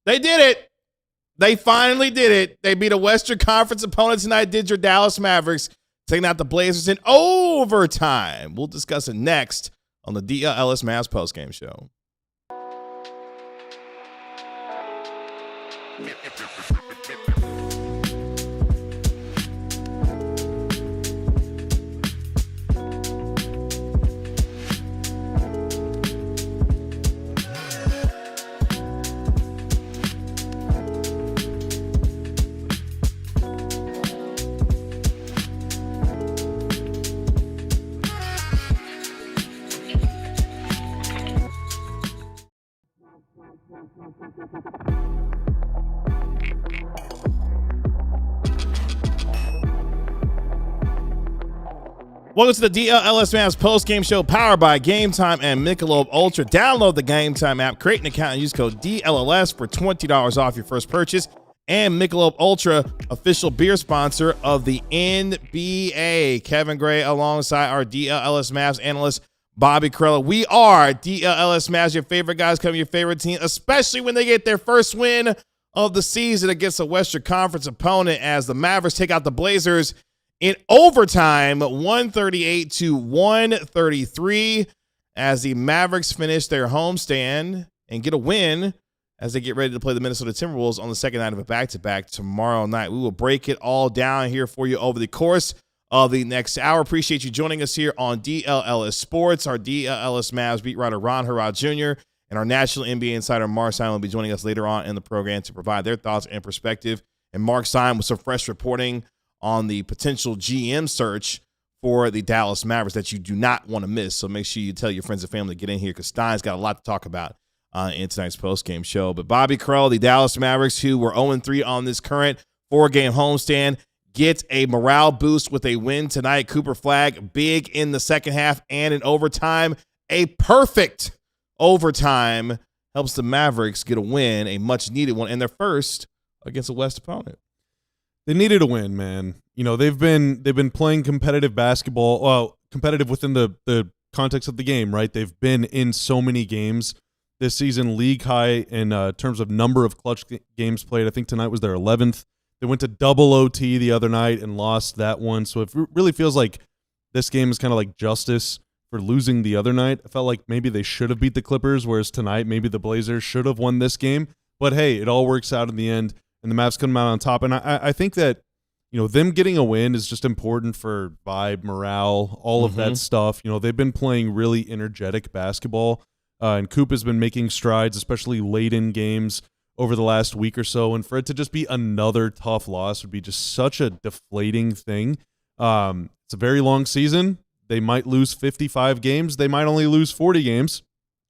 They did it. They finally did it. They beat a Western Conference opponent tonight, did your Dallas Mavericks, taking out the Blazers in overtime. We'll discuss it next on the DLLS Mavs postgame show. Welcome to the DLLS Mavs post-game show powered by Game Time and Michelob Ultra. Download the Game Time app, create an account, and use code DLLS for $20 off your first purchase. And Michelob Ultra, official beer sponsor of the NBA. Kevin Gray alongside our DLLS Mavs analyst, Bobby Carella. We are DLLS Mavs, your favorite guys, coming your favorite team, especially when they get their first win of the season against a Western Conference opponent as the Mavericks take out the Blazers in overtime, 138-133, as the Mavericks finish their homestand and get a win as they get ready to play the Minnesota Timberwolves on the second night of a back-to-back tomorrow night. We will break it all down here for you over the course of the next hour. Appreciate you joining us here on DLLS Sports. Our DLLS Mavs beat writer Harrod Jr. and our national NBA insider Marc Stein will be joining us later on in the program to provide their thoughts and perspective. And Marc Stein with some fresh reporting on the potential GM search for the Dallas Mavericks that you do not want to miss. So make sure you tell your friends and family to get in here because Stein's got a lot to talk about in tonight's postgame show. But Bobby Carell, the Dallas Mavericks, who were 0-3 on this current four-game homestand, get a morale boost with a win tonight. Cooper Flagg, big in the second half and in overtime. A perfect overtime helps the Mavericks get a win, a much-needed one, and their first against a West opponent. They needed a win, man. You know, they've been playing competitive basketball, well, competitive within the context of the game, right? They've been in so many games this season, league high in terms of number of clutch games played. I think tonight was their 11th. They went to double OT the other night and lost that one. So it really feels like this game is kind of like justice for losing the other night. I felt like maybe they should have beat the Clippers, whereas tonight maybe the Blazers should have won this game. But hey, it all works out in the end. And the Mavs come out on top. And I think that, you know, them getting a win is just important for vibe, morale, all of that stuff. You know, they've been playing really energetic basketball. And Coop has been making strides, especially late in games over the last week or so. And for it to just be another tough loss would be just such a deflating thing. It's a very long season. They might lose 55 games. They might only lose 40 games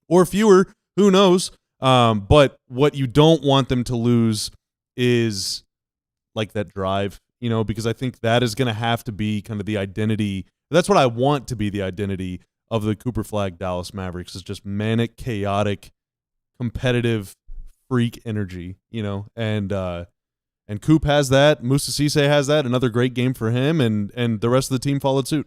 or fewer. Who knows? But what you don't want them to lose is like that drive, you know, because I think that is going to have to be kind of the identity. That's what I want to be the identity of the Cooper Flagg Dallas Mavericks, is just manic, chaotic, competitive freak energy, you know, and Coop has that. Moussa Cissé has that. Another great game for him, and the rest of the team followed suit.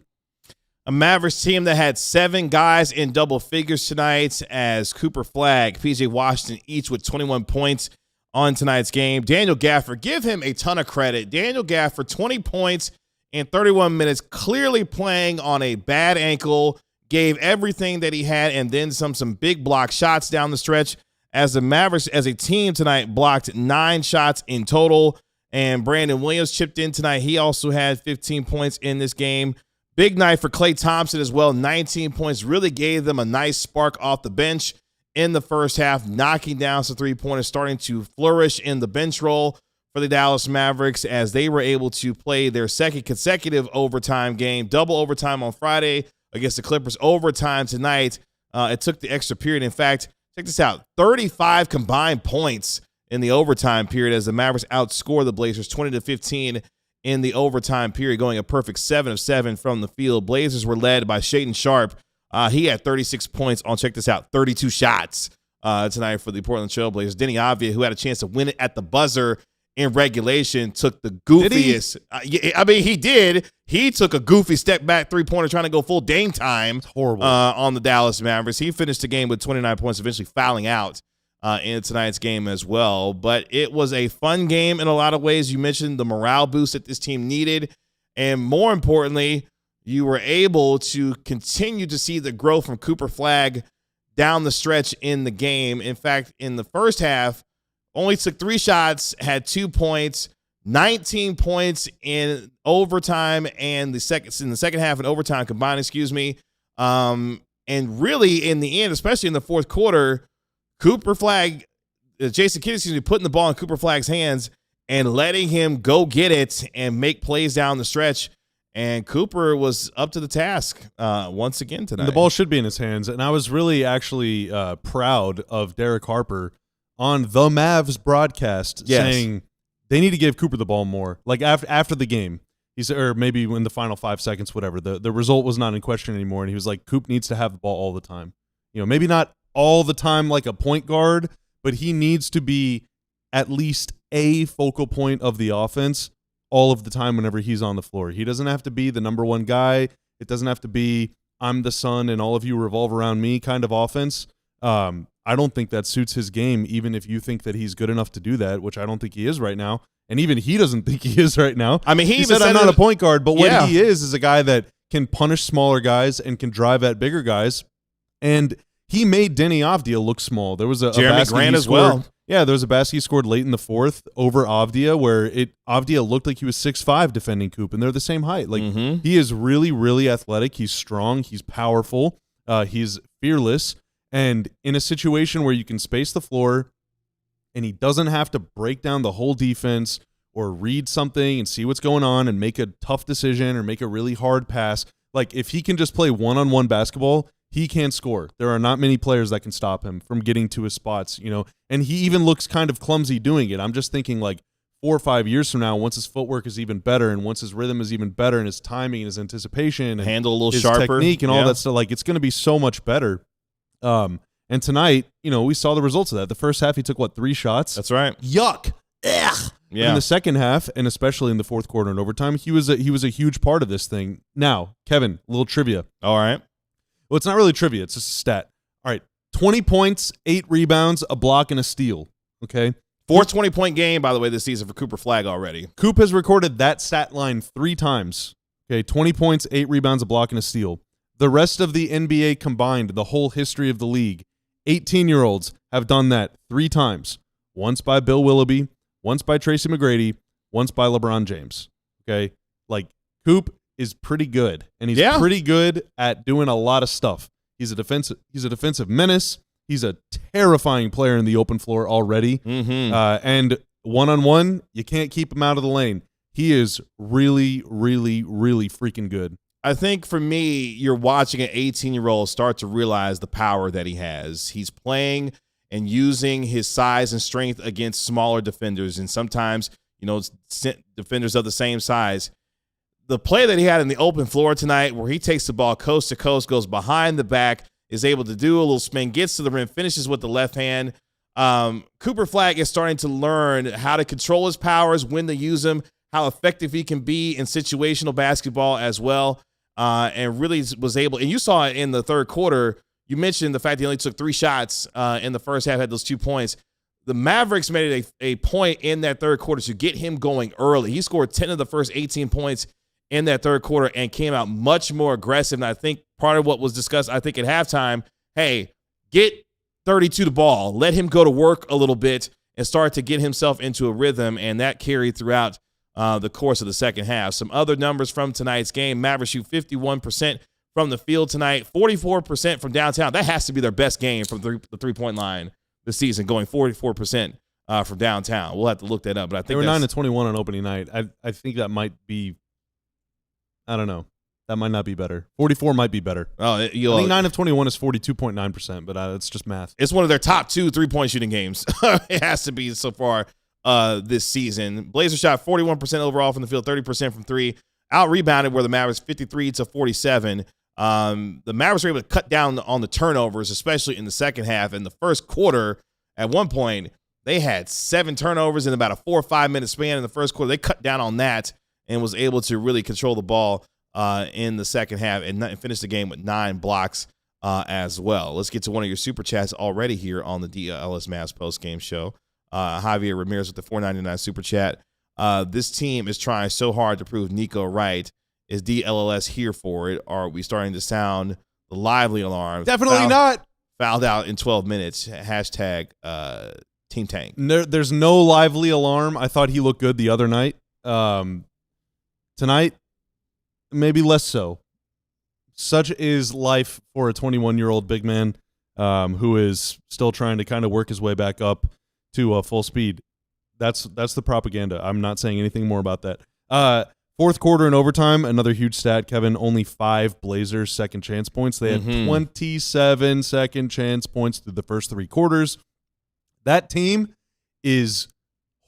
A Mavericks team that had 7 guys in double figures tonight, as Cooper Flagg, PJ Washington, each with 21 points on tonight's game. Daniel Gafford, give him a ton of credit. Daniel Gafford, 20 points in 31 minutes, clearly playing on a bad ankle, gave everything that he had, and then some big block shots down the stretch, as the Mavericks as a team tonight blocked 9 shots in total. And Brandon Williams chipped in tonight. He also had 15 points in this game. Big night for Klay Thompson as well. 19 points, really gave them a nice spark off the bench in the first half, knocking down some three-pointers, starting to flourish in the bench role for the Dallas Mavericks as they were able to play their second consecutive overtime game, double overtime on Friday against the Clippers, overtime tonight. It took the extra period. In fact, check this out, 35 combined points in the overtime period as the Mavericks outscored the Blazers 20-15 in the overtime period, going a perfect 7 of 7 from the field. Blazers were led by Shaedon Sharpe. He had 36 points on, check this out, 32 shots tonight for the Portland Trail Blazers. Denny Avdia, who had a chance to win it at the buzzer in regulation, took the goofiest. I mean, he did. He took a goofy step back three-pointer trying to go full Dame time. It's horrible. On the Dallas Mavericks. He finished the game with 29 points, eventually fouling out in tonight's game as well. But it was a fun game in a lot of ways. You mentioned the morale boost that this team needed. And more importantly, you were able to continue to see the growth from Cooper Flagg down the stretch in the game. In fact, in the first half, only took 3 shots, had 2 points, 19 points in overtime and in the second half in overtime combined, and really in the end, especially in the fourth quarter, Cooper Flagg, Jason Kidd, putting the ball in Cooper Flagg's hands and letting him go get it and make plays down the stretch. And Cooper was up to the task once again tonight. And the ball should be in his hands. And I was really actually proud of Derek Harper on the Mavs broadcast saying they need to give Cooper the ball more. Like after the game, he said, or maybe in the final 5 seconds, whatever. The result was not in question anymore. And he was like, Coop needs to have the ball all the time. You know, maybe not all the time like a point guard, but he needs to be at least a focal point of the offense all of the time whenever he's on the floor. He doesn't have to be the number one guy. It doesn't have to be I'm the sun and all of you revolve around me kind of offense. I don't think that suits his game, even if you think that he's good enough to do that, which I don't think he is right now. And even he doesn't think he is right now. I mean, he even said I'm not a point guard, but what he is a guy that can punish smaller guys and can drive at bigger guys. And he made Denny Avdia look small. There was a Jeremy Grant as well. Yeah, there was a basket he scored late in the fourth over Avdia where Avdia looked like he was 6'5" defending Coop, and they're the same height. Like he is really, really athletic. He's strong. He's powerful. He's fearless. And in a situation where you can space the floor and he doesn't have to break down the whole defense or read something and see what's going on and make a tough decision or make a really hard pass, like if he can just play one-on-one basketball, he can score. There are not many players that can stop him from getting to his spots, you know, and he even looks kind of clumsy doing it. I'm just thinking like 4 or 5 years from now, once his footwork is even better and once his rhythm is even better and his timing and his anticipation and handle a little his sharper technique and all that stuff, like it's going to be so much better. And tonight, you know, we saw the results of that. The first half, he took 3 shots. That's right. Yuck. Ugh. Yeah. In the second half, and especially in the fourth quarter and overtime, he was a huge part of this thing. Now, Kevin, a little trivia. All right. Well, it's not really trivia. It's just a stat. All right. 20 points, 8 rebounds, a block, and a steal. Okay. 4th 20-point game, by the way, this season for Cooper Flagg already. Coop has recorded that stat line 3 times. Okay. 20 points, 8 rebounds, a block, and a steal. The rest of the NBA combined, the whole history of the league, 18-year-olds have done that 3 times. Once by Bill Willoughby, once by Tracy McGrady, once by LeBron James. Okay? Like, Coop is pretty good, and he's pretty good at doing a lot of stuff. He's a defensive menace. He's a terrifying player in the open floor already. And one-on-one, you can't keep him out of the lane. He is really, really, really freaking good. I think for me, you're watching an 18-year-old start to realize the power that he has. He's playing and using his size and strength against smaller defenders, and sometimes, you know, defenders of the same size. The play that he had in the open floor tonight where he takes the ball coast to coast, goes behind the back, is able to do a little spin, gets to the rim, finishes with the left hand. Cooper Flagg is starting to learn how to control his powers, when to use them, how effective he can be in situational basketball as well. And really was able, and you saw it in the third quarter. You mentioned the fact that he only took 3 shots in the first half, had those 2 points. The Mavericks made it a point in that third quarter to get him going early. He scored 10 of the first 18 points in that third quarter and came out much more aggressive. And I think part of what was discussed, I think at halftime, hey, get 32 the ball, let him go to work a little bit and start to get himself into a rhythm. And that carried throughout the course of the second half. Some other numbers from tonight's game: Mavericks shoot 51% from the field tonight, 44% from downtown. That has to be their best game from the three-point line this season, going 44% from downtown. We'll have to look that up, but I think they were 9-21 on opening night. I think that might be, I don't know. That might not be better. 44 might be better. I think 9 of 21 is 42.9%, but it's just math. It's one of their top 2 3-point shooting games. It has to be so far this season. Blazers shot 41% overall from the field, 30% from 3. Out-rebounded were the Mavericks 53-47. The Mavericks were able to cut down on the turnovers, especially in the second half. In the first quarter, at one point, they had 7 turnovers in about a 4 or 5 minute span in the first quarter. They cut down on that and was able to really control the ball in the second half and finish the game with 9 blocks as well. Let's get to one of your super chats already here on the DLLS Mavs post-game show. Javier Ramirez with the $4.99 super chat. This team is trying so hard to prove Nico right. Is DLLS here for it? Or are we starting to sound the lively alarm? Definitely not. Fouled out in 12 minutes. Hashtag Team Tank. There's no lively alarm. I thought he looked good the other night. Tonight, maybe less so. Such is life for a 21-year-old big man who is still trying to kind of work his way back up to full speed. That's the propaganda. I'm not saying anything more about that. Fourth quarter and overtime, another huge stat, Kevin. Only 5 Blazers second chance points. They had 27 second chance points through the first 3 quarters. That team is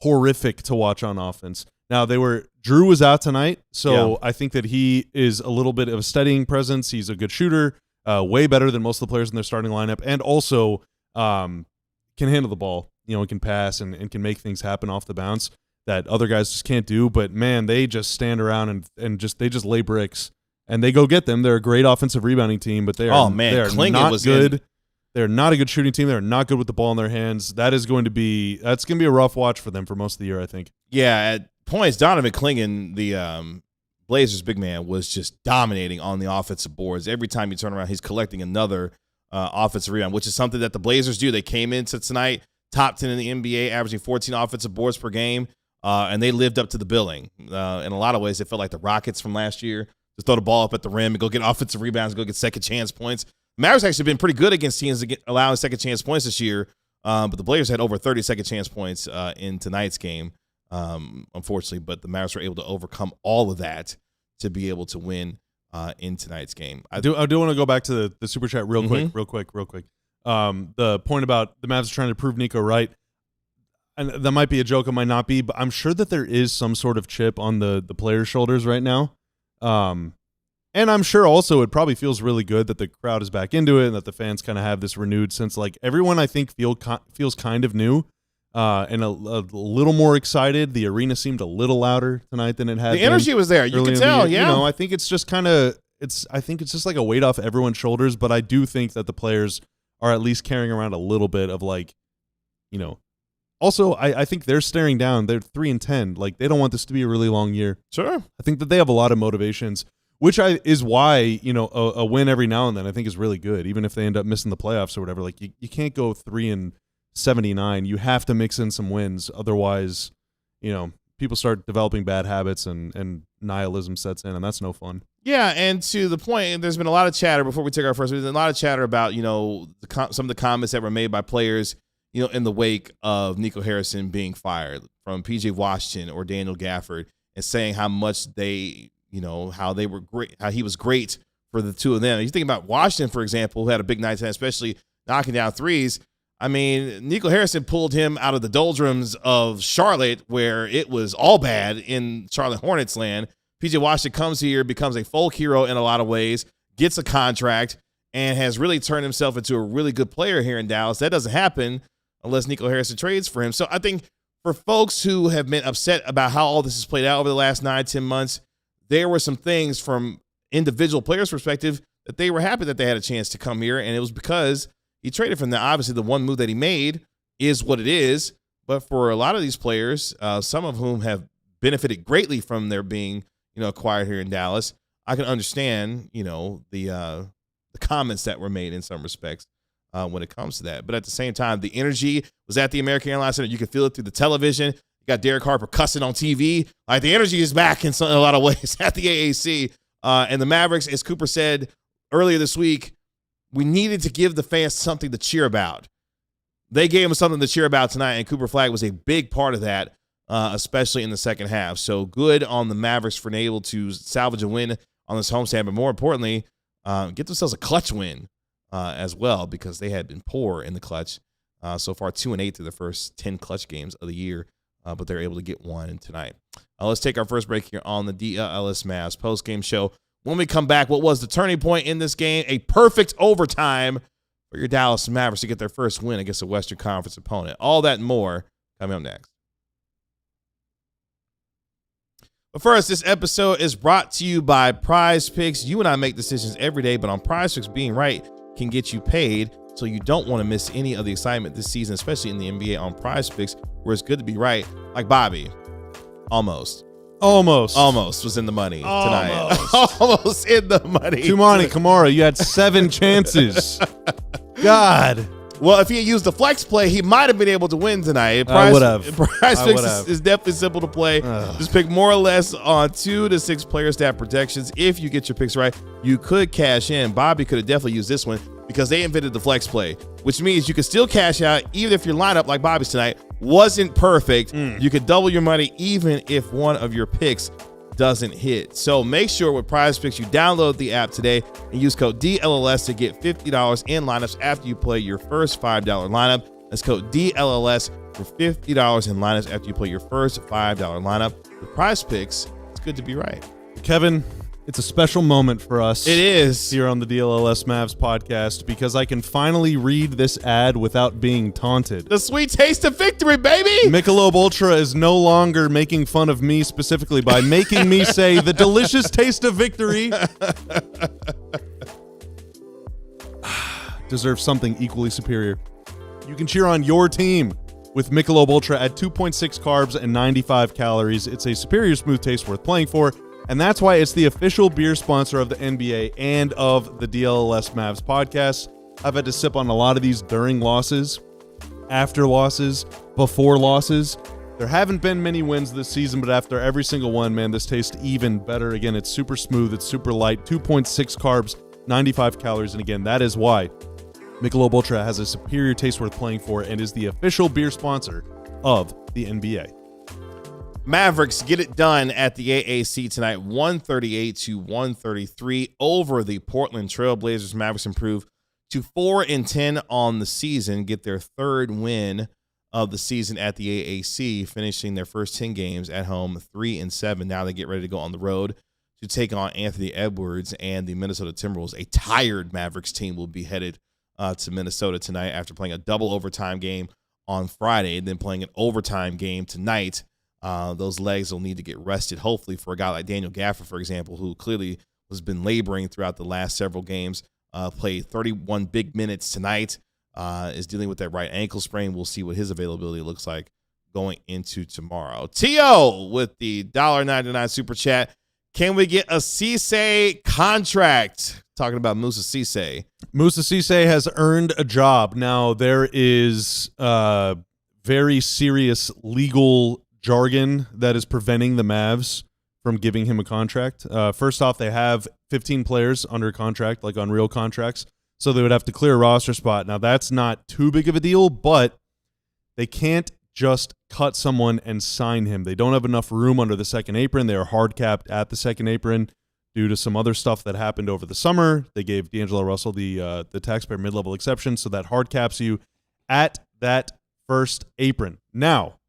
horrific to watch on offense. Now, Drew was out tonight, so I think that he is a little bit of a steadying presence. He's a good shooter, way better than most of the players in their starting lineup, and also can handle the ball. And can pass and can make things happen off the bounce that other guys just can't do. But, man, they just stand around and just lay bricks, and they go get them. They're a great offensive rebounding team, but they are not good. They're not a good shooting team. They're not good with the ball in their hands. That's going to be a rough watch for them for most of the year, I think. Yeah, at points, Donovan Clingan, the Blazers big man, was just dominating on the offensive boards. Every time you turn around, he's collecting another offensive rebound, which is something that the Blazers do. They came into tonight top 10 in the NBA, averaging 14 offensive boards per game, and they lived up to the billing. In a lot of ways, it felt like the Rockets from last year. Just throw the ball up at the rim and go get offensive rebounds, go get second chance points. Mavericks actually been pretty good against teams allowing second chance points this year, but the Blazers had over 30 second chance points in tonight's game, unfortunately. But the Mavericks were able to overcome all of that to be able to win in tonight's game. I do want to go back to the super chat real quick. The point about the Mavs trying to prove Nico right, and that might be a joke, it might not be, but I'm sure that there is some sort of chip on the players' shoulders right now. And I'm sure also it probably feels really good that the crowd is back into it and that the fans kind of have this renewed sense. Like everyone, I think, feels kind of new and a little more excited. The arena seemed a little louder tonight than it had. The energy was there. You could tell, yeah. I think it's just it's just like a weight off everyone's shoulders. But I do think that the players are at least carrying around a little bit of Also, I think they're staring down. They're 3-10. Like they don't want this to be a really long year. Sure. I think that they have a lot of motivations. Which is why, a win every now and then I think is really good, even if they end up missing the playoffs or whatever. Like you can't go 3-79. You have to mix in some wins. Otherwise, people start developing bad habits and nihilism sets in, and that's no fun. Yeah, and to the point, there's been a lot of chatter before we take our first. There's been a lot of chatter about, some of the comments that were made by players, in the wake of Nico Harrison being fired, from P.J. Washington or Daniel Gafford, and saying how much they how they were great, how he was great for the two of them. You think about Washington, for example, who had a big night tonight, especially knocking down threes. I mean, Nico Harrison pulled him out of the doldrums of Charlotte, where it was all bad in Charlotte Hornets land. P.J. Washington comes here, becomes a folk hero in a lot of ways, gets a contract, and has really turned himself into a really good player here in Dallas. That doesn't happen unless Nico Harrison trades for him. So I think for folks who have been upset about how all this has played out over the last 9-10 months, there were some things from individual players' perspective that they were happy that they had a chance to come here, and it was because he traded from them. Obviously, the one move that he made is what it is, but for a lot of these players, some of whom have benefited greatly from their being, acquired here in Dallas, I can understand, the comments that were made in some respects when it comes to that. But at the same time, the energy was at the American Airlines Center. You could feel it through the television. You got Derek Harper cussing on TV. Like the energy is back in a lot of ways at the AAC. And the Mavericks, as Cooper said earlier this week, we needed to give the fans something to cheer about. They gave them something to cheer about tonight, and Cooper Flagg was a big part of that, especially in the second half. So good on the Mavericks for being able to salvage a win on this homestand, but more importantly, get themselves a clutch win as well, because they had been poor in the clutch. So far, 2-8 through the first 10 clutch games of the year. But they're able to get one tonight. Let's take our first break here on the DLLS Mavs post-game show. When we come back, what was the turning point in this game? A perfect overtime for your Dallas Mavericks to get their first win against a Western Conference opponent. All that and more coming up next. But first, this episode is brought to you by Prize Picks. You and I make decisions every day, but on Prize Picks, being right can get you paid, so you don't want to miss any of the excitement this season, especially in the NBA on PrizePicks, where it's good to be right. Like Bobby, almost was in the money tonight. Almost in the money. Tumani Kamara, you had 7 chances. God. Well, if he had used the flex play, he might have been able to win tonight. I would have. PrizePicks is definitely simple to play. Just pick more or less on 2 to 6 player stat projections. If you get your picks right, you could cash in. Bobby could have definitely used this one because they invented the flex play, which means you could still cash out even if your lineup, like Bobby's tonight, wasn't perfect. You could double your money even if one of your picks doesn't hit. So make sure with PrizePicks you download the app today and use code DLLS to get $50 in lineups after you play your first $5 lineup. That's code DLLS for $50 in lineups after you play your first $5 lineup. With PrizePicks, it's good to be right. Kevin, it's a special moment for us. It is. Here on the DLLS Mavs podcast because I can finally read this ad without being taunted. The sweet taste of victory, baby! Michelob Ultra is no longer making fun of me specifically by making me say the delicious taste of victory. Deserves something equally superior. You can cheer on your team with Michelob Ultra at 2.6 carbs and 95 calories. It's a superior smooth taste worth playing for. And that's why it's the official beer sponsor of the NBA and of the DLLS Mavs podcast. I've had to sip on a lot of these during losses, after losses, before losses. There haven't been many wins this season, but after every single one, man, this tastes even better. Again, it's super smooth, it's super light, 2.6 carbs, 95 calories. And again, that is why Michelob Ultra has a superior taste worth playing for and is the official beer sponsor of the NBA. Mavericks get it done at the AAC tonight, 138-133 over the Portland Trailblazers. Mavericks improve to 4-10 on the season, get their 3rd win of the season at the AAC, finishing their first 10 games at home 3-7. Now they get ready to go on the road to take on Anthony Edwards and the Minnesota Timberwolves. A tired Mavericks team will be headed to Minnesota tonight after playing a double overtime game on Friday and then playing an overtime game tonight. Those legs will need to get rested, hopefully, for a guy like Daniel Gafford, for example, who clearly has been laboring throughout the last several games. Played 31 big minutes tonight, is dealing with that right ankle sprain. We'll see what his availability looks like going into tomorrow. T.O. with the $1.99 super chat. Can we get a Cissé contract? Talking about Moussa Cissé. Moussa Cissé has earned a job. Now, there is very serious legal jargon that is preventing the Mavs from giving him a contract. First off, they have 15 players under contract, like on real contracts, so they would have to clear a roster spot. Now, that's not too big of a deal, but they can't just cut someone and sign him. They don't have enough room under the second apron. They are hard capped at the second apron due to some other stuff that happened over the summer. They gave D'Angelo Russell the taxpayer mid-level exception, so that hard caps you at that first apron. Now,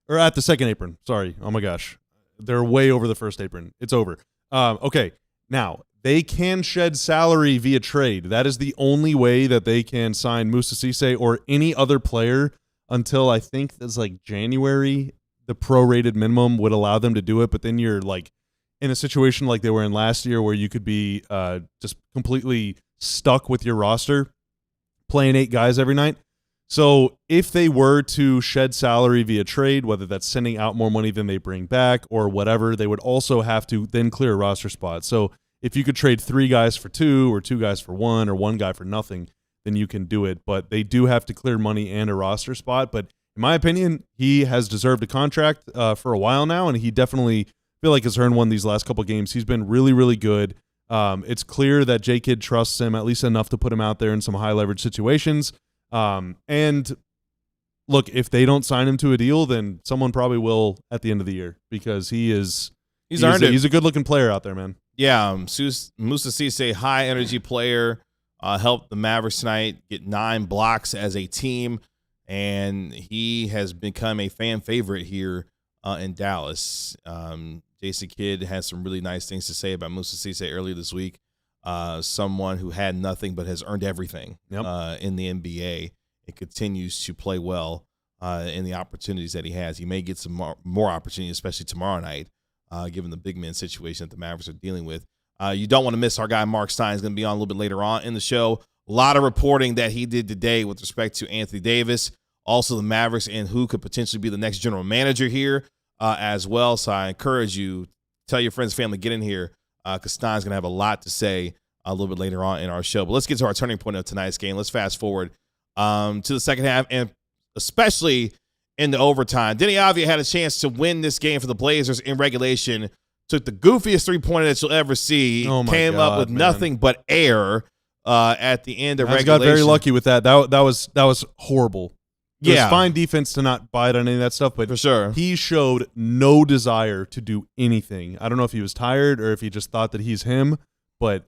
or at the second apron. Sorry. Oh, my gosh. They're way over the first apron. It's over. Okay. Now, they can shed salary via trade. That is the only way that they can sign Moussa Cissé or any other player until I think it's like January. The prorated minimum would allow them to do it, but then you're like in a situation like they were in last year where you could be just completely stuck with your roster playing 8 guys every night. So if they were to shed salary via trade, whether that's sending out more money than they bring back or whatever, they would also have to then clear a roster spot. So if you could trade 3 guys for 2 or 2 guys for 1 or 1 guy for nothing, then you can do it. But they do have to clear money and a roster spot. But in my opinion, he has deserved a contract for a while now, and he definitely feel like has earned one these last couple games. He's been really, really good. It's clear that J-Kid trusts him at least enough to put him out there in some high leverage situations. And look, if they don't sign him to a deal, then someone probably will at the end of the year because he's earned it. He's a good looking player out there, man. Yeah. Moussa Cissé, high energy player, helped the Mavericks tonight get 9 blocks as a team. And he has become a fan favorite here in Dallas. Jason Kidd has some really nice things to say about Moussa Cissé earlier this week. Someone who had nothing but has earned everything in the NBA and continues to play well in the opportunities that he has. He may get some more opportunities, especially tomorrow night, given the big man situation that the Mavericks are dealing with. You don't want to miss our guy Marc Stein is going to be on a little bit later on in the show. A lot of reporting that he did today with respect to Anthony Davis, also the Mavericks, and who could potentially be the next general manager here as well. So I encourage you, tell your friends, family, get in here because Stein's going to have a lot to say a little bit later on in our show. But let's get to our turning point of tonight's game. Let's fast forward to the second half, and especially in the overtime. Denny Avdia had a chance to win this game for the Blazers in regulation. Took the goofiest three-pointer that you'll ever see. Came up with nothing but air at the end of regulation. I got very lucky with that. That was horrible. It was fine defense to not bite on any of that stuff, but for sure, he showed no desire to do anything. I don't know if he was tired or if he just thought that he's him, but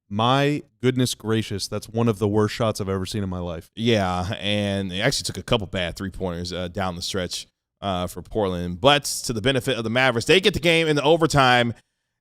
my goodness gracious, that's one of the worst shots I've ever seen in my life. Yeah, and he actually took a couple bad three-pointers down the stretch for Portland. But to the benefit of the Mavericks, they get the game in the overtime.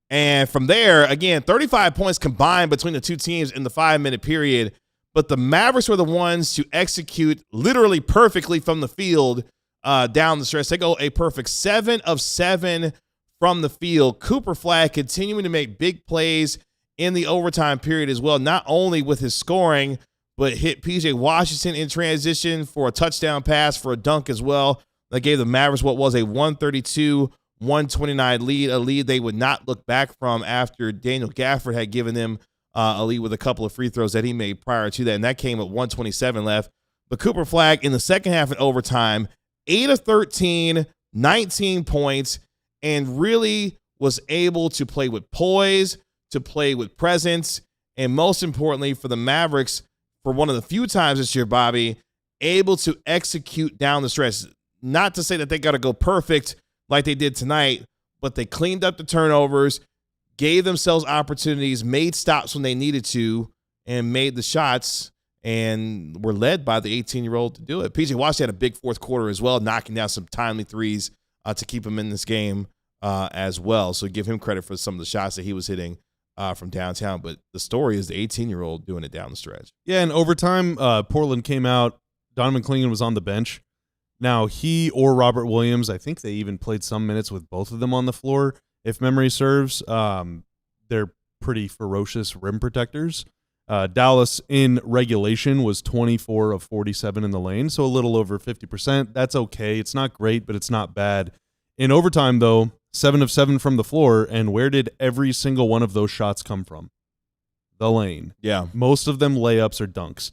And from there, again, 35 points combined between the two teams in the 5-minute period. But the Mavericks were the ones to execute literally perfectly from the field down the stretch. They go a perfect 7 of 7 from the field. Cooper Flagg continuing to make big plays in the overtime period as well, not only with his scoring, but hit P.J. Washington in transition for a touchdown pass for a dunk as well. That gave the Mavericks what was a 132-129 lead, a lead they would not look back from after Daniel Gafford had given them a lead with a couple of free throws that he made prior to that, and that came at 1:27 left. But Cooper Flagg in the second half in overtime, 8 of 13, 19 points, and really was able to play with poise, to play with presence, and most importantly for the Mavericks, for one of the few times this year, Bobby, able to execute down the stretch. Not to say that they got to go perfect like they did tonight, but they cleaned up the turnovers, gave themselves opportunities, made stops when they needed to, and made the shots, and were led by the 18-year-old to do it. P.J. Washington had a big fourth quarter as well, knocking down some timely threes to keep him in this game as well. So give him credit for some of the shots that he was hitting from downtown. But the story is the 18-year-old doing it down the stretch. Yeah, in overtime, Portland came out. Donovan Clingan was on the bench. Now, he or Robert Williams, I think they even played some minutes with both of them on the floor, if memory serves. They're pretty ferocious rim protectors. Dallas in regulation was 24 of 47 in the lane, so a little over 50%. That's okay. It's not great, but it's not bad. In overtime, though, 7 of 7 from the floor, and where did every single one of those shots come from? The lane. Yeah. Most of them layups or dunks.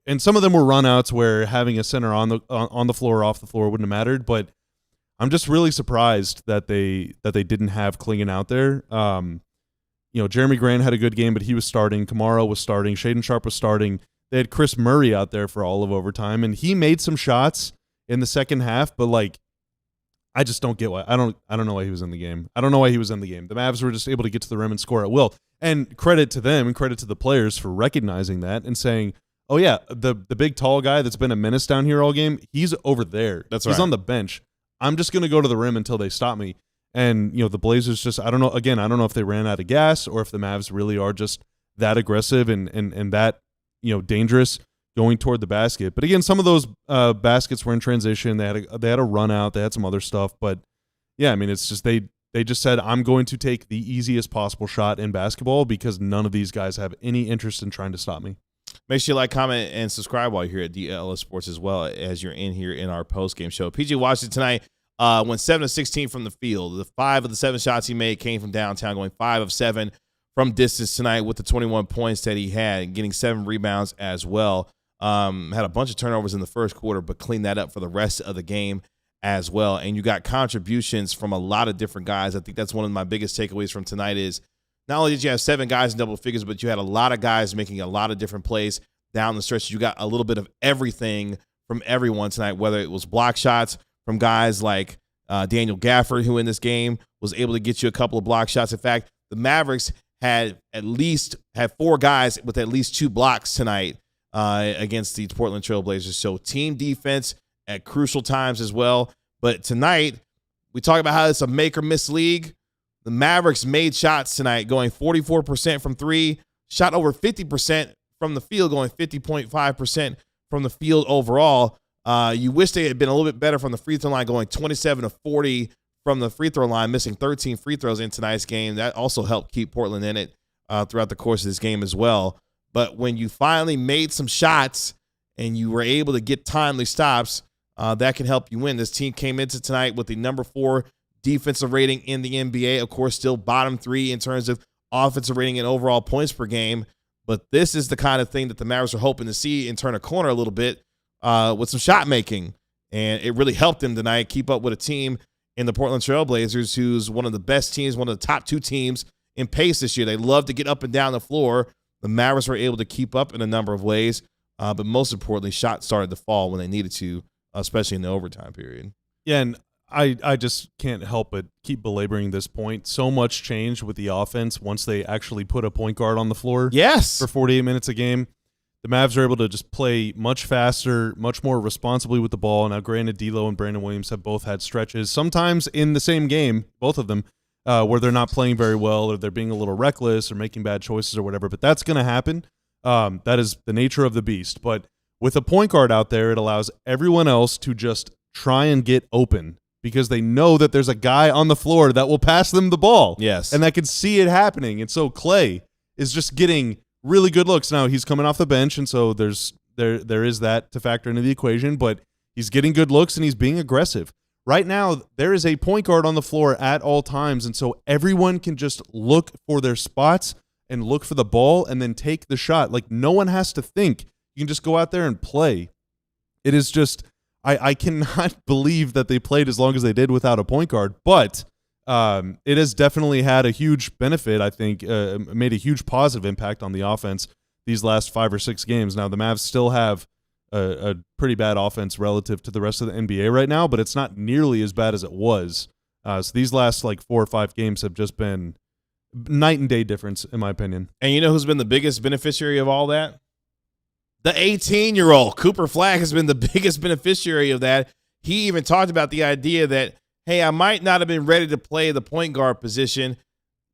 And some of them were runouts where having a center on the floor or off the floor wouldn't have mattered, but I'm just really surprised that they didn't have Clingan out there. Jeremy Grant had a good game, but he was starting. Kamara was starting. Shaedon Sharpe was starting. They had Chris Murray out there for all of overtime, and he made some shots in the second half, but I just don't get why. I don't know why he was in the game. I don't know why he was in the game. The Mavs were just able to get to the rim and score at will. And credit to them and credit to the players for recognizing that and saying, oh, yeah, the big tall guy that's been a menace down here all game, he's over there. That's right. He's on the bench. I'm just going to go to the rim until they stop me. And, the Blazers just, I don't know if they ran out of gas or if the Mavs really are just that aggressive and that, dangerous going toward the basket. But again, some of those baskets were in transition. They had a run out. They had some other stuff. But, yeah, I mean, it's just they just said, I'm going to take the easiest possible shot in basketball because none of these guys have any interest in trying to stop me. Make sure you like, comment, and subscribe while you're here at DLLS Sports as well as you're in here in our post-game show. P.J. Washington tonight went 7 of 16 from the field. The 5 of the 7 shots he made came from downtown, going 5 of 7 from distance tonight with the 21 points that he had, getting 7 rebounds as well. Had a bunch of turnovers in the first quarter, but cleaned that up for the rest of the game as well. And you got contributions from a lot of different guys. I think that's one of my biggest takeaways from tonight is not only did you have 7 guys in double figures, but you had a lot of guys making a lot of different plays down the stretch. You got a little bit of everything from everyone tonight, whether it was block shots from guys like Daniel Gafford, who in this game was able to get you a couple of block shots. In fact, the Mavericks had 4 guys with at least 2 blocks tonight against the Portland Trail Blazers. So team defense at crucial times as well. But tonight, we talk about how it's a make or miss league. The Mavericks made shots tonight, going 44% from 3, shot over 50% from the field, going 50.5% from the field overall. You wish they had been a little bit better from the free throw line, going 27 of 40 from the free throw line, missing 13 free throws in tonight's game. That also helped keep Portland in it throughout the course of this game as well. But when you finally made some shots and you were able to get timely stops, that can help you win. This team came into tonight with the number 4 defensive rating in the NBA. Of course, still bottom 3 in terms of offensive rating and overall points per game. But this is the kind of thing that the Mavericks are hoping to see and turn a corner a little bit with some shot making. And it really helped them tonight keep up with a team in the Portland Trail Blazers, who's one of the best teams, one of the top 2 teams in pace this year. They love to get up and down the floor. The Mavericks were able to keep up in a number of ways, but most importantly, shots started to fall when they needed to, especially in the overtime period. Yeah, and I just can't help but keep belaboring this point. So much changed with the offense once they actually put a point guard on the floor. Yes. For 48 minutes a game. The Mavs are able to just play much faster, much more responsibly with the ball. Now, granted, D'Lo and Brandon Williams have both had stretches, sometimes in the same game, both of them, where they're not playing very well or they're being a little reckless or making bad choices or whatever. But that's going to happen. That is the nature of the beast. But with a point guard out there, it allows everyone else to just try and get open because they know that there's a guy on the floor that will pass them the ball. Yes. And that can see it happening. And so Clay is just getting really good looks. Now he's coming off the bench, and so there is that to factor into the equation, but he's getting good looks and he's being aggressive. Right now, there is a point guard on the floor at all times, and so everyone can just look for their spots and look for the ball and then take the shot. Like, no one has to think. You can just go out there and play. It is just, I cannot believe that they played as long as they did without a point guard, but it has definitely had a huge benefit, I think, made a huge positive impact on the offense these last 5 or 6 games. Now, the Mavs still have a pretty bad offense relative to the rest of the NBA right now, but it's not nearly as bad as it was. So these last, 4 or 5 games have just been night and day difference, in my opinion. And you know who's been the biggest beneficiary of all that? The 18-year-old. Cooper Flagg has been the biggest beneficiary of that. He even talked about the idea that, hey, I might not have been ready to play the point guard position.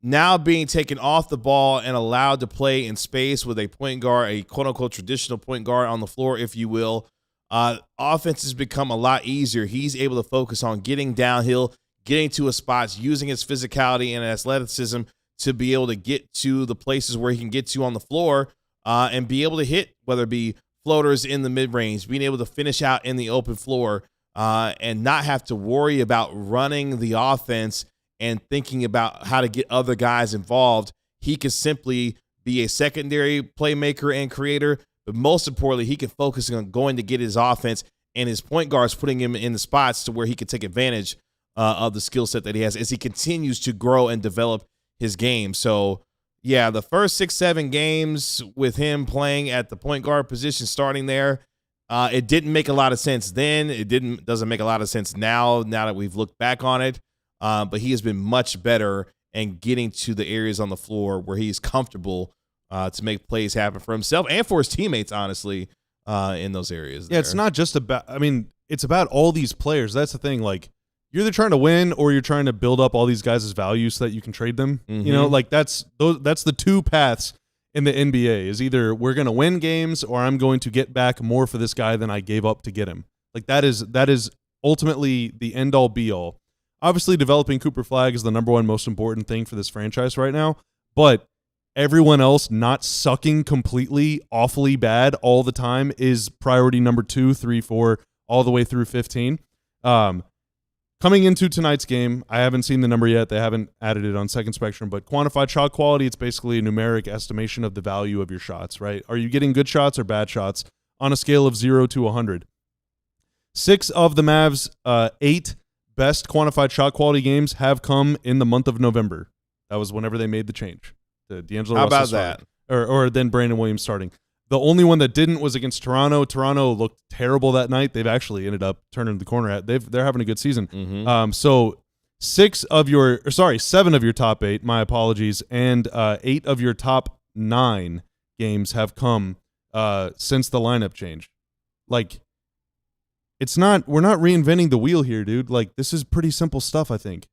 Now being taken off the ball and allowed to play in space with a point guard, a quote-unquote traditional point guard on the floor, if you will, offense has become a lot easier. He's able to focus on getting downhill, getting to his spots, using his physicality and athleticism to be able to get to the places where he can get to on the floor and be able to hit, whether it be floaters in the mid-range, being able to finish out in the open floor, and not have to worry about running the offense and thinking about how to get other guys involved. He can simply be a secondary playmaker and creator, but most importantly, he can focus on going to get his offense and his point guards putting him in the spots to where he can take advantage of the skill set that he has as he continues to grow and develop his game. So, yeah, the first 6-7 games with him playing at the point guard position, starting there, it didn't make a lot of sense then. It doesn't make a lot of sense now that we've looked back on it. But he has been much better in getting to the areas on the floor where he's comfortable to make plays happen for himself and for his teammates, honestly, in those areas. Yeah, it's not just about, it's about all these players. That's the thing. Like, you're either trying to win or you're trying to build up all these guys' value so that you can trade them. Mm-hmm. You know, like that's the 2 paths in the NBA is either we're going to win games or I'm going to get back more for this guy than I gave up to get him. Like that is ultimately the end all be all. Obviously, developing Cooper Flagg is the number 1 most important thing for this franchise right now, but everyone else not sucking completely awfully bad all the time is priority number 2, 3, 4, all the way through 15. Coming into tonight's game, I haven't seen the number yet. They haven't added it on Second Spectrum, but quantified shot quality, it's basically a numeric estimation of the value of your shots, right? Are you getting good shots or bad shots on a scale of 0 to 100? 6 of the Mavs' 8 best quantified shot quality games have come in the month of November. That was whenever they made the change. D'Angelo How Russell about starting, that? Or then Brandon Williams starting. The only one that didn't was against Toronto. Toronto looked terrible that night. They've actually ended up turning the corner. They're having a good season. Mm-hmm. So 7 of your top 8, my apologies, and 8 of your top 9 games have come since the lineup change. Like, we're not reinventing the wheel here, dude. Like, this is pretty simple stuff, I think.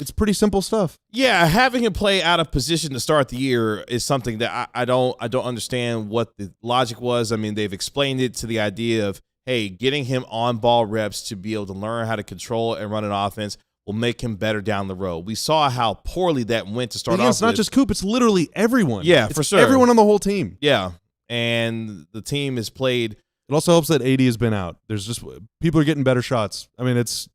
It's pretty simple stuff. Yeah, having him play out of position to start the year is something that I don't understand what the logic was. I mean, they've explained it to the idea of, hey, getting him on ball reps to be able to learn how to control and run an offense will make him better down the road. We saw how poorly that went to start off. It's not just Coop, it's literally everyone. Yeah, it's for sure. Everyone on the whole team. Yeah, and the team has played. It also helps that AD has been out. There's just people are getting better shots. I mean, it's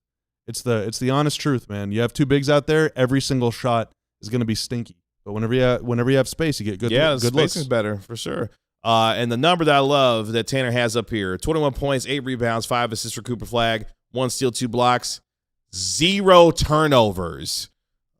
the honest truth, man. You have two bigs out there, every single shot is going to be stinky. But whenever you have space, you get good. Yeah, good the spacing's better for sure. And the number that I love that Tanner has up here: 21 points, 8 rebounds, 5 assists for Cooper Flagg, 1 steal, 2 blocks, 0 turnovers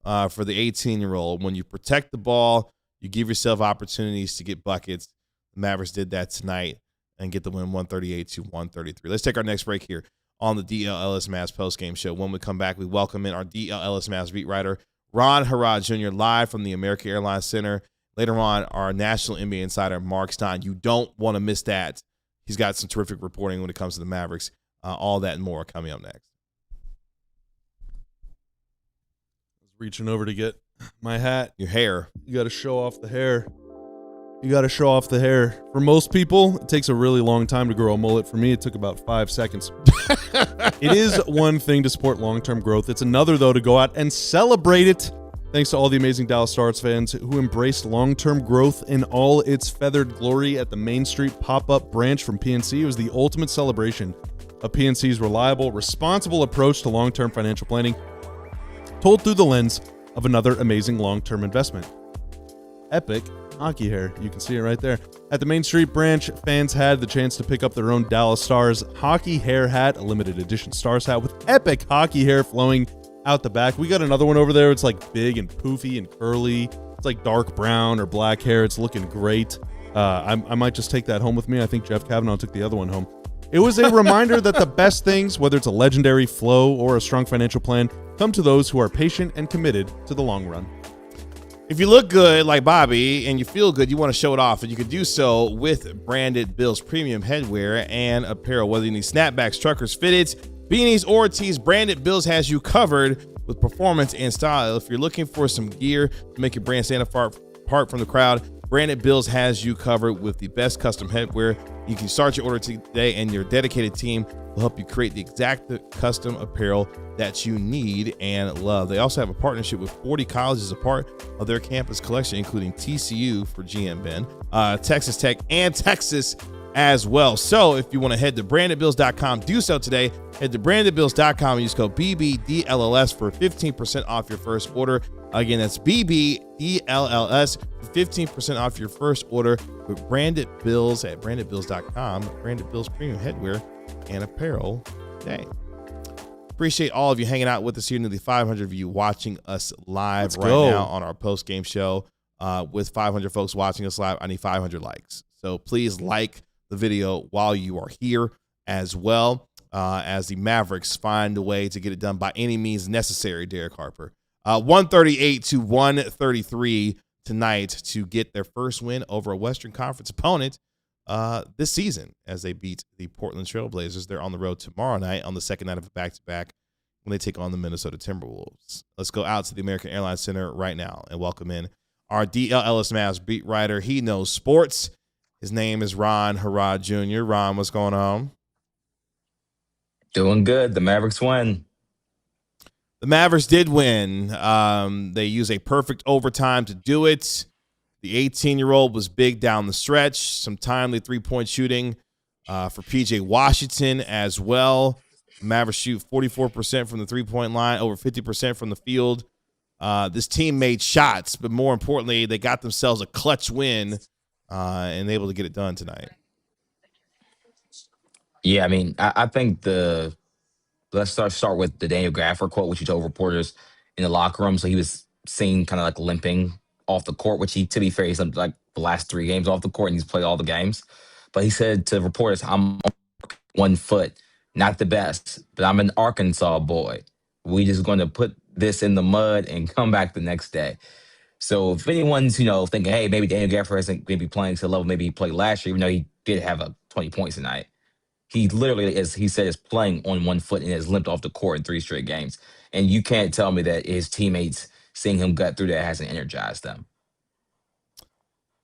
for the 18-year-old. When you protect the ball, you give yourself opportunities to get buckets. The Mavericks did that tonight and get the win 138-133. Let's take our next break here on the DLLS Mavs postgame show. When we come back, we welcome in our DLLS Mavs beat writer, Harrod Jr., live from the American Airlines Center. Later on, our national NBA insider, Marc Stein. You don't want to miss that. He's got some terrific reporting when it comes to the Mavericks. All that and more coming up next. I was reaching over to get my hat. Your hair. You got to show off the hair. For most people, it takes a really long time to grow a mullet. For me, it took about 5 seconds. It is one thing to support long-term growth. It's another, though, to go out and celebrate it. Thanks to all the amazing Dallas Stars fans who embraced long-term growth in all its feathered glory at the Main Street pop-up branch from PNC. It was the ultimate celebration of PNC's reliable, responsible approach to long-term financial planning, told through the lens of another amazing long-term investment. Epic hockey hair. You can see it right there. At the Main Street branch, fans had the chance to pick up their own Dallas Stars hockey hair hat, a limited edition Stars hat with epic hockey hair flowing out the back. We got another one over there. It's like big and poofy and curly. It's like dark brown or black hair. It's looking great. I might just take that home with me. I think Jeff Kavanaugh took the other one home. It was a reminder that the best things, whether it's a legendary flow or a strong financial plan, come to those who are patient and committed to the long run. If you look good like Bobby and you feel good, you want to show it off, and you can do so with Branded Bills premium headwear and apparel. Whether you need snapbacks, truckers, fitteds, beanies, or tees, Branded Bills has you covered with performance and style. If you're looking for some gear to make your brand stand apart from the crowd, Branded Bills has you covered with the best custom headwear. You can start your order today, and your dedicated team will help you create the exact custom apparel that you need and love. They also have a partnership with 40 colleges as a part of their campus collection, including TCU for GM Ben, Texas Tech, and Texas as well. So if you want to head to brandedbills.com, do so today. Head to brandedbills.com and use code BBDLLS for 15% off your first order. Again, that's BBDLLS for 15% off your first order with Branded Bills at brandedbills.com. Branded Bills premium headwear and apparel today. Appreciate all of you hanging out with us here. Nearly 500 of you watching us live now on our post-game show. With 500 folks watching us live, I need 500 likes. So please like the video while you are here as well, as the Mavericks find a way to get it done by any means necessary, Derek Harper. 138-133 tonight to get their first win over a Western Conference opponent this season as they beat the Portland Trail Blazers. They're on the road tomorrow night on the second night of a back-to-back when they take on the Minnesota Timberwolves. Let's go out to the American Airlines Center right now and welcome in our DLLS Mavs beat writer. He knows sports. His name is Harrod Jr. Ron, what's going on? Doing good. The Mavericks win. The Mavericks did win. They used a perfect overtime to do it. The 18-year-old was big down the stretch. Some timely three-point shooting for P.J. Washington as well. The Mavericks shoot 44% from the three-point line, over 50% from the field. This team made shots, but more importantly, they got themselves a clutch win and able to get it done tonight. Yeah, I mean, I think let's start with the Daniel Gafford quote, which he told reporters in the locker room. So he was seen kind of like limping off the court, which he, to be fair, he's like the last 3 games off the court and he's played all the games. But he said to reporters, I'm on 1 foot, not the best, but I'm an Arkansas boy. We just going to put this in the mud and come back the next day. So if anyone's, thinking, hey, maybe Daniel Gafford isn't maybe playing to the level maybe he played last year, even though he did have 20 points tonight. He literally, as he said, is playing on 1 foot and has limped off the court in 3 straight games. And you can't tell me that his teammates seeing him gut through that hasn't energized them.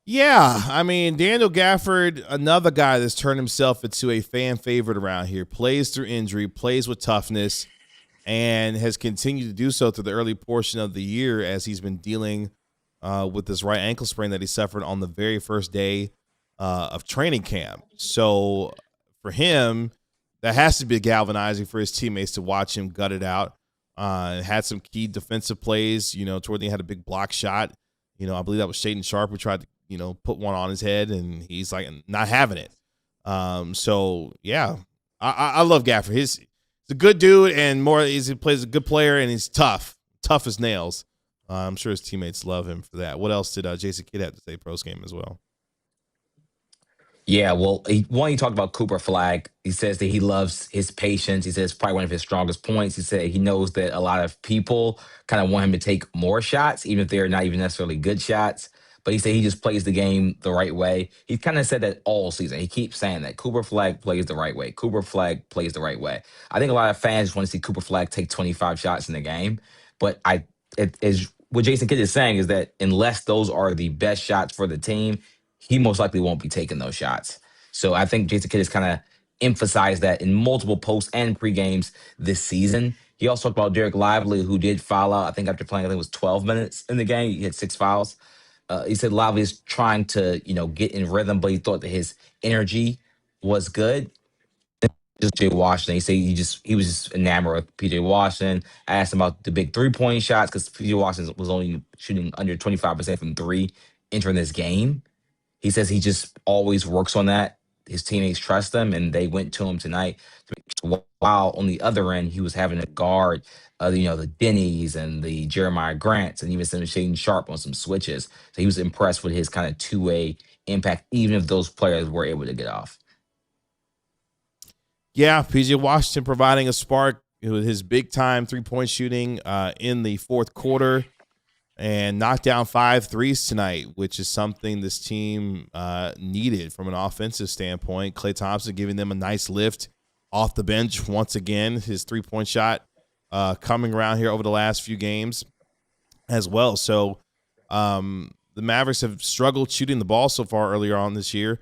Yeah, I mean, Daniel Gafford, another guy that's turned himself into a fan favorite around here, plays through injury, plays with toughness. and has continued to do so through the early portion of the year as he's been dealing with this right ankle sprain that he suffered on the very first day of training camp. So for him, that has to be galvanizing for his teammates to watch him gut it out. Had some key defensive plays, toward the end had a big block shot. I believe that was Shaedon Sharpe who tried to, put one on his head, and he's like not having it. So yeah, I love Gafford. He's a good dude, and he plays a good player, and he's tough as nails. I'm sure his teammates love him for that. What else did Jason Kidd have to say post game as well? Yeah, well, he talked about Cooper Flagg. He says that he loves his patience. He says it's probably one of his strongest points. He said he knows that a lot of people kind of want him to take more shots, even if they're not even necessarily good shots. But he said he just plays the game the right way. He kind of said that all season. He keeps saying that Cooper Flagg plays the right way. Cooper Flagg plays the right way. I think a lot of fans want to see Cooper Flagg take 25 shots in the game. But it is what Jason Kidd is saying is that unless those are the best shots for the team, he most likely won't be taking those shots. So I think Jason Kidd has kind of emphasized that in multiple post and pre games this season. He also talked about Derek Lively, who did foul out, I think after playing, I think it was 12 minutes in the game. He had 6 fouls. He said Lively is trying to, get in rhythm, but he thought that his energy was good. Just PJ Washington. He said he was just enamored with PJ Washington. I asked him about the big 3-point shots because PJ Washington was only shooting under 25% from 3 entering this game. He says he just always works on that. His teammates trust him, and they went to him tonight. While on the other end, he was having to guard, the Denny's and the Jeremiah Grants, and even some Shaedon Sharpe on some switches. So he was impressed with his kind of two-way impact, even if those players were able to get off. Yeah, PJ Washington providing a spark with his big-time three-point shooting in the fourth quarter. And knocked down 5 threes tonight, which is something this team needed from an offensive standpoint. Klay Thompson giving them a nice lift off the bench once again. His three-point shot coming around here over the last few games as well. So the Mavericks have struggled shooting the ball so far earlier on this year.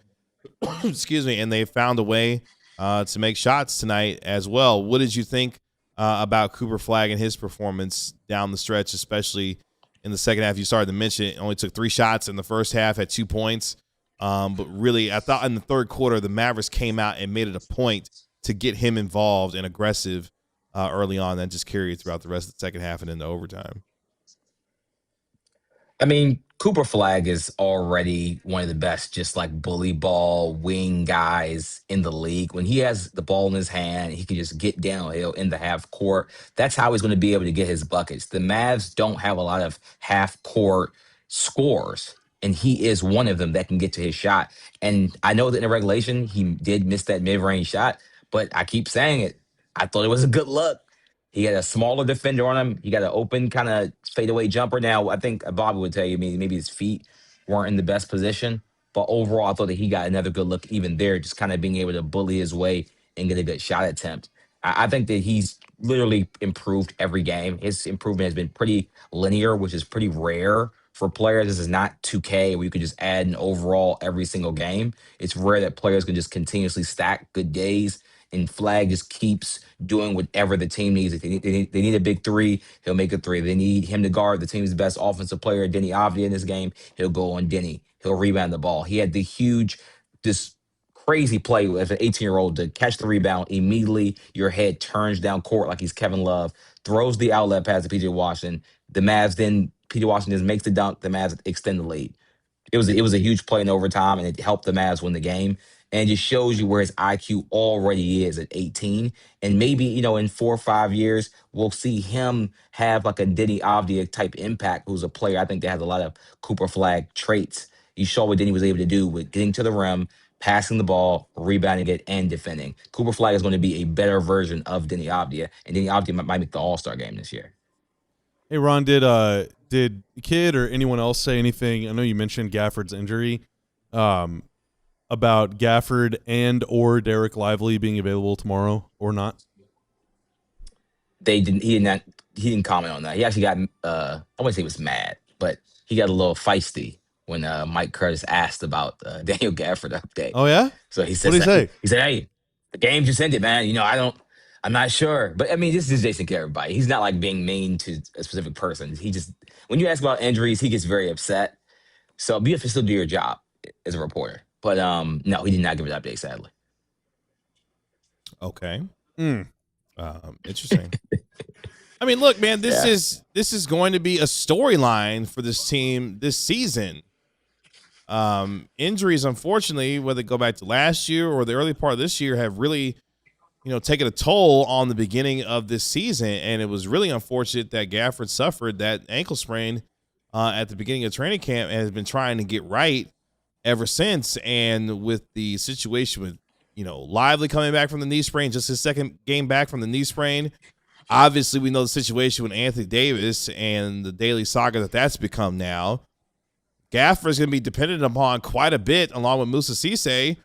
Excuse me. And they found a way to make shots tonight as well. What did you think about Cooper Flagg and his performance down the stretch, especially in the second half? You started to mention it. Only took 3 shots in the first half, had 2 points. But really, I thought in the third quarter, the Mavericks came out and made it a point to get him involved and aggressive early on, and just carried throughout the rest of the second half and into overtime. I mean, Cooper Flagg is already one of the best, just like bully ball wing guys in the league. When he has the ball in his hand, he can just get downhill in the half court. That's how he's going to be able to get his buckets. The Mavs don't have a lot of half court scores, and he is one of them that can get to his shot. And I know that in the regulation, he did miss that mid-range shot, but I keep saying it. I thought it was a good look. He had a smaller defender on him. He got an open kind of fadeaway jumper. Now, I think Bobby would tell you maybe his feet weren't in the best position. But overall, I thought that he got another good look even there, just kind of being able to bully his way and get a good shot attempt. I think that he's literally improved every game. His improvement has been pretty linear, which is pretty rare for players. This is not 2K where you can just add an overall every single game. It's rare that players can just continuously stack good days. And Flagg just keeps doing whatever the team needs. If they need a big 3, he'll make a 3. They need him to guard the team's best offensive player, Denny Avdia, in this game. He'll go on Denny. He'll rebound the ball. He had the huge, this crazy play as an 18-year-old to catch the rebound. Immediately, your head turns down court like he's Kevin Love, throws the outlet pass to PJ Washington. The Mavs then, PJ Washington makes the dunk. The Mavs extend the lead. It was a huge play in overtime, and it helped the Mavs win the game. And it just shows you where his IQ already is at 18. And maybe, in 4 or 5 years, we'll see him have like a Denny Avdia type impact, who's a player I think that has a lot of Cooper Flagg traits. You saw what Denny was able to do with getting to the rim, passing the ball, rebounding it, and defending. Cooper Flagg is going to be a better version of Denny Avdia, and Denny Avdia might make the All-Star game this year. Hey, Ron, did Kidd or anyone else say anything? I know you mentioned Gafford's injury. About Gafford and or Derek Lively being available tomorrow or not? He didn't comment on that. He actually got I wouldn't say he was mad, but he got a little feisty when Mike Curtis asked about Daniel Gafford update. Oh yeah? So he said, What did he say? He said, "Hey, the game just ended, man. I don't I'm not sure, but I mean, this is Jason Kidd, everybody. He's not like being mean to a specific person. He just, when you ask about injuries, he gets very upset. So you have to still do your job as a reporter. But no, he did not give an update, sadly. Okay. Interesting. I mean, look, man, this is going to be a storyline for this team this season. Injuries, unfortunately, whether they go back to last year or the early part of this year, have really, taken a toll on the beginning of this season. And it was really unfortunate that Gafford suffered that ankle sprain at the beginning of training camp and has been trying to get right ever since. And with the situation with, Lively coming back from the knee sprain, just his second game back from the knee sprain. Obviously, we know the situation with Anthony Davis and the daily saga that's become now. Gafford is going to be dependent upon quite a bit, along with Moussa Cissé,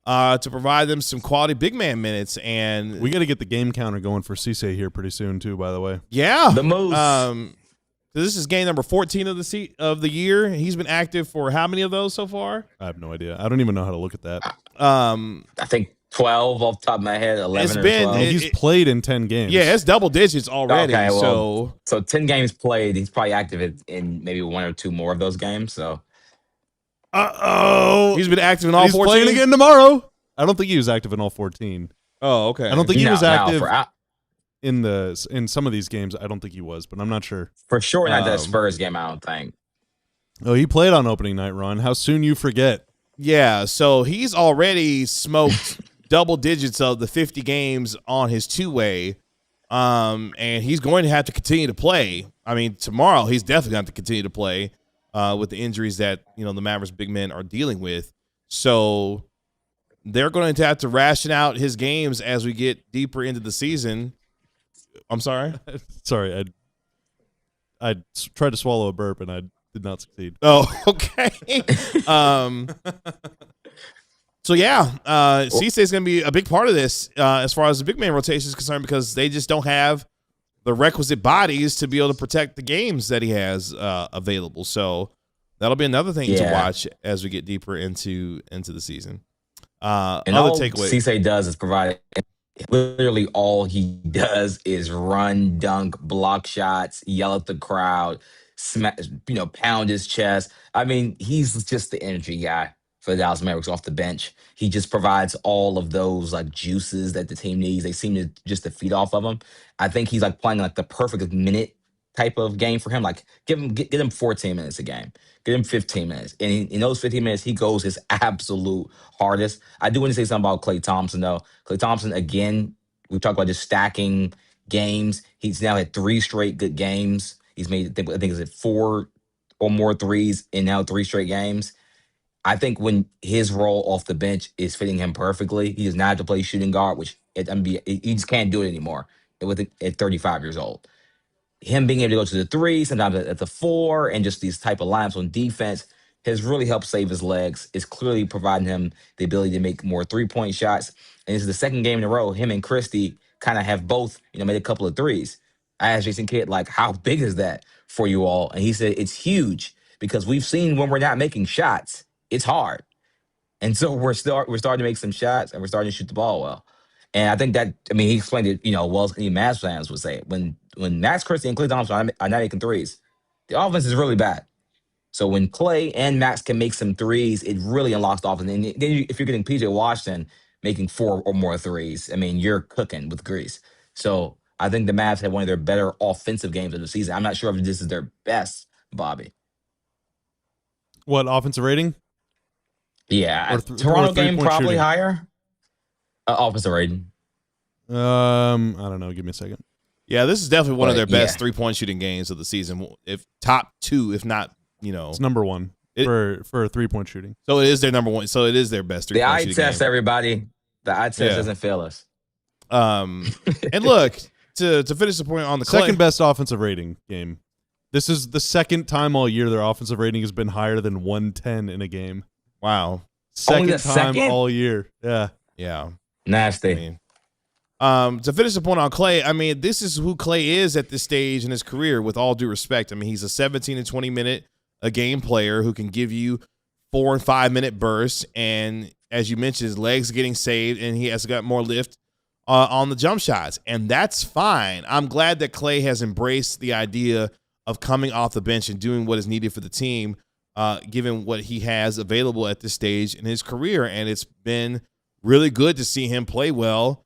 to provide them some quality big man minutes. And we got to get the game counter going for Cissé here pretty soon, too, by the way. Yeah. The most. This is game number 14 of the year. He's been active for how many of those so far? I have no idea. I don't even know how to look at that. I think 12 off the top of my head, 11 or 12. He's played in 10 games. Yeah, it's double digits already. Okay, so 10 games played. He's probably active in maybe one or two more of those games. So, he's been active in all 14. He's playing again tomorrow. I don't think he was active in all 14. Oh, okay. I don't think he was active in some of these games. I don't think he was, but I'm not sure. For sure, not that Spurs game. I don't think. Oh, he played on opening night, Ron. How soon you forget? Yeah, so he's already smoked double digits of the 50 games on his two-way, and he's going to have to continue to play. I mean, tomorrow he's definitely going to have to continue to play with the injuries that the Mavericks big men are dealing with. So they're going to have to ration out his games as we get deeper into the season. I'm sorry? Sorry, I tried to swallow a burp and I did not succeed. Oh, okay. So yeah, Cissé is going to be a big part of this as far as the big man rotation is concerned, because they just don't have the requisite bodies to be able to protect the games that he has available. So that'll be another thing to watch as we get deeper into the season. And all Cissé does is provide. Literally, all he does is run, dunk, block shots, yell at the crowd, pound his chest. I mean, he's just the energy guy for the Dallas Mavericks off the bench. He just provides all of those like juices that the team needs. They seem to just to feed off of him. I think he's like playing like the perfect minute type of game for him. Like get him 14 minutes a game. Get him 15 minutes. And in those 15 minutes, he goes his absolute hardest. I do want to say something about Klay Thompson, though. Klay Thompson, again, we talked about just stacking games. He's now had 3 straight good games. He's made, I think it's 4 or more threes in now 3 straight games. I think when his role off the bench is fitting him perfectly, he does not have to play shooting guard, which he just can't do it anymore at 35 years old. Him being able to go to the 3, sometimes at the 4, and just these type of lineups on defense has really helped save his legs. It's clearly providing him the ability to make more 3-point shots. And this is the second game in a row. Him and Christie kind of have both, made a couple of threes. I asked Jason Kidd, like, how big is that for you all? And he said, it's huge, because we've seen when we're not making shots, it's hard. And so we're starting to make some shots, and we're starting to shoot the ball well. And I think that, he explained it, well as any Mavs fans would say. When Max Christie and Klay Thompson are not making threes, the offense is really bad. So when Klay and Max can make some threes, it really unlocks the offense. And then if you're getting PJ Washington making 4 or more threes, you're cooking with grease. So I think the Mavs had one of their better offensive games of the season. I'm not sure if this is their best, Bobby. What, offensive rating? Yeah. Toronto game probably shooting. Higher. Offensive rating. I don't know. Give me a second. Yeah, this is definitely one of their best 3-point shooting games of the season. If top 2, if not, it's number 1 for 3-point shooting. So it is their number 1. So it is their best 3-point shooting game. The eye test, everybody. The eye test doesn't fail us. And look, to finish the point on the second best offensive rating game. This is the second time all year their offensive rating has been higher than 110 in a game. Wow. Second time all year. Yeah. Yeah. Nasty. To finish the point on Klay, this is who Klay is at this stage in his career, with all due respect. He's a 17 and 20 minute a game player who can give you 4 and 5 minute bursts. And as you mentioned, his legs getting saved, and he has got more lift on the jump shots, and that's fine. I'm glad that Klay has embraced the idea of coming off the bench and doing what is needed for the team, given what he has available at this stage in his career, and it's been really good to see him play well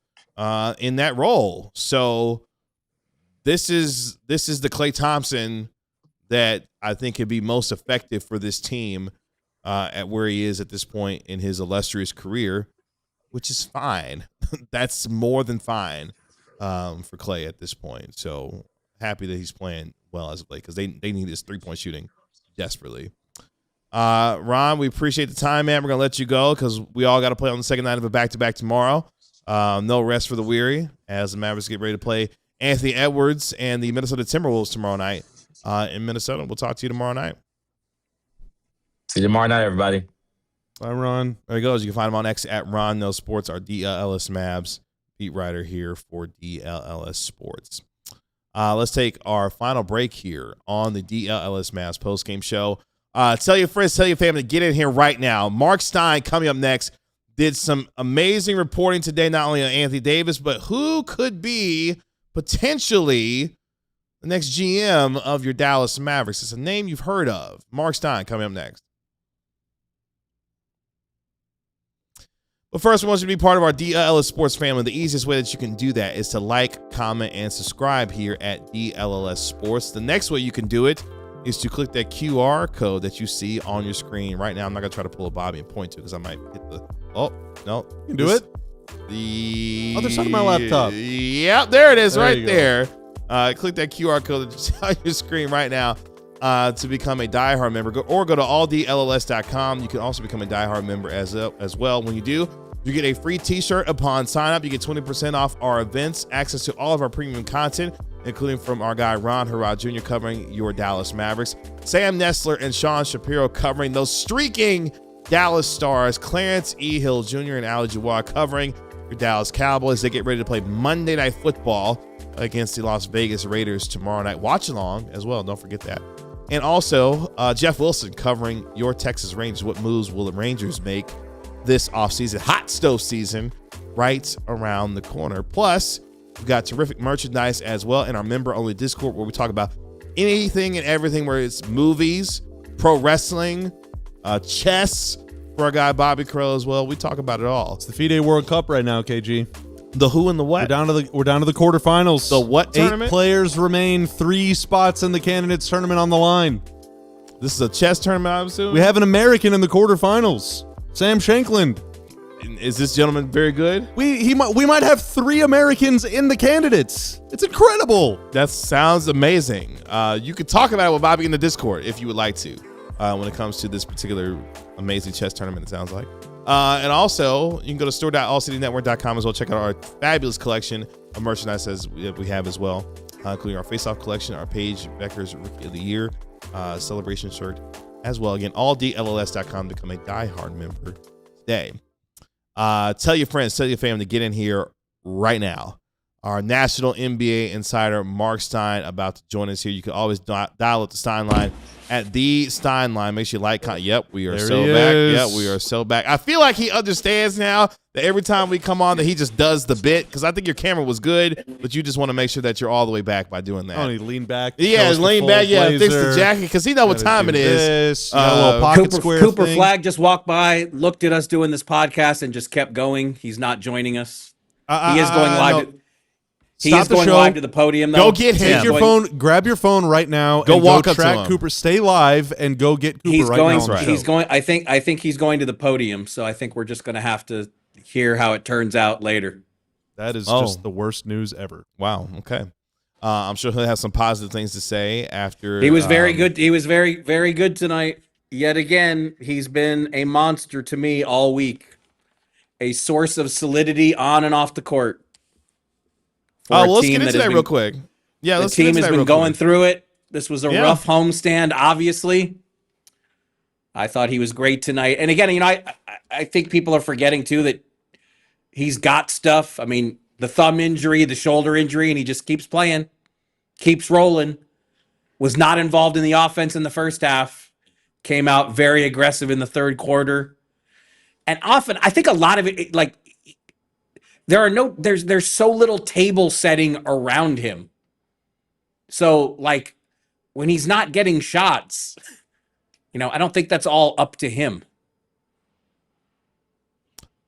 in that role. So this is the Klay Thompson that I think could be most effective for this team at where he is at this point in his illustrious career, which is fine. That's more than fine for Klay at this point. So happy that he's playing well as of late because they need his three-point shooting desperately. Ron, we appreciate the time, man. We're going to let you go because we all got to play on the second night of a back-to-back tomorrow. No rest for the weary as the Mavericks get ready to play Anthony Edwards and the Minnesota Timberwolves tomorrow night in Minnesota. We'll talk to you tomorrow night. See you tomorrow night, everybody. Bye, Ron. There he goes. You can find him on X at Ron No Sports, our DLLS Mavs beat writer here for DLLS Sports. Let's take our final break here on the DLLS Mavs postgame show. Tell your friends, tell your family to get in here right now. Marc Stein coming up next. Did some amazing reporting today, not only on Anthony Davis, but who could be potentially the next GM of your Dallas Mavericks. It's a name you've heard of. Marc Stein coming up next. But first, we want you to be part of our DLLS Sports family. The easiest way that you can do that is to like, comment, and subscribe here at DLLS Sports. The next way you can do it is to click that QR code that you see on your screen right now. I'm not going to try to pull a Bobby and point to because I might hit the... Oh, no. You can do it. The other side of my laptop. Yep, there it is right there. Click that QR code that you see on your screen right now to become a diehard member. Or go to alldlls.com. You can also become a diehard member as well. When you do, you get a free t-shirt upon sign up. You get 20% off our events, access to all of our premium content, including from our guy Ron Harrod Jr. covering your Dallas Mavericks, Sam Nestler and Sean Shapiro covering those streaking Dallas Stars, Clarence E. Hill Jr. and Ali Jawad covering your Dallas Cowboys. They get ready to play Monday Night Football against the Las Vegas Raiders tomorrow night. Watch along as well. Don't forget that. And also, Jeff Wilson covering your Texas Rangers. What moves will the Rangers make this offseason? Hot stove season right around the corner. Plus, we've got terrific merchandise as well in our member-only Discord where we talk about anything and everything, where it's movies, pro wrestling, chess for our guy Bobby Crow as well. We talk about it all. It's the FIDE World Cup right now, KG. The who and the what? We're down to the quarterfinals. The what tournament? 8 players remain, 3 spots in the candidates tournament on the line. This is a chess tournament, I'm assuming? We have an American in the quarterfinals, Sam Shankland. Is this gentleman very good? We might have 3 Americans in the candidates. It's incredible. That sounds amazing. You could talk about it with Bobby in the Discord if you would like to when it comes to this particular amazing chess tournament, it sounds like. And also, you can go to store.allcitynetwork.com as well. Check out our fabulous collection of merchandise as we have as well, including our face-off collection, our Paige Becker's Rookie of the Year celebration shirt as well. Again, alldlls.com to become a diehard member today. Tell your friends, tell your family to get in here right now. Our national NBA insider, Marc Stein, about to join us here. You can always dial up the Stein line at the Stein line. Make sure you like. Yep, we are there so back. Yep, we are so back. I feel like he understands now that every time we come on that he just does the bit, because I think your camera was good, but you just want to make sure that you're all the way back by doing that. Oh, he leaned back. Yeah, lean back. Yeah, fix the jacket because he know what time it is. A little pocket square Cooper thing. Flagg just walked by, looked at us doing this podcast, and just kept going. He's not joining us. He is going live. He is going live to the podium, though. Go get him. Take your phone. Grab your phone right now. Go and walk go up to track him. Cooper. Stay live and go get Cooper He's right going. now. on the He's show. going. I think he's going to the podium. So I think we're just going to have to hear how it turns out later. That is just the worst news ever. Wow. Okay. I'm sure he'll have some positive things to say after. He was very good. He was very, very good tonight. Yet again, he's been a monster to me all week. A source of solidity on and off the court. Well, let's get into that real quick. Yeah, the team has been going through it. This was a rough homestand, obviously. I thought he was great tonight. And again, you know, I think people are forgetting too that he's got stuff. I mean, the thumb injury, the shoulder injury, and he just keeps playing, keeps rolling. Was not involved in the offense in the first half. Came out very aggressive in the third quarter. And often, I think a lot of it, like, there's so little table setting around him. So like when he's not getting shots, I don't think that's all up to him.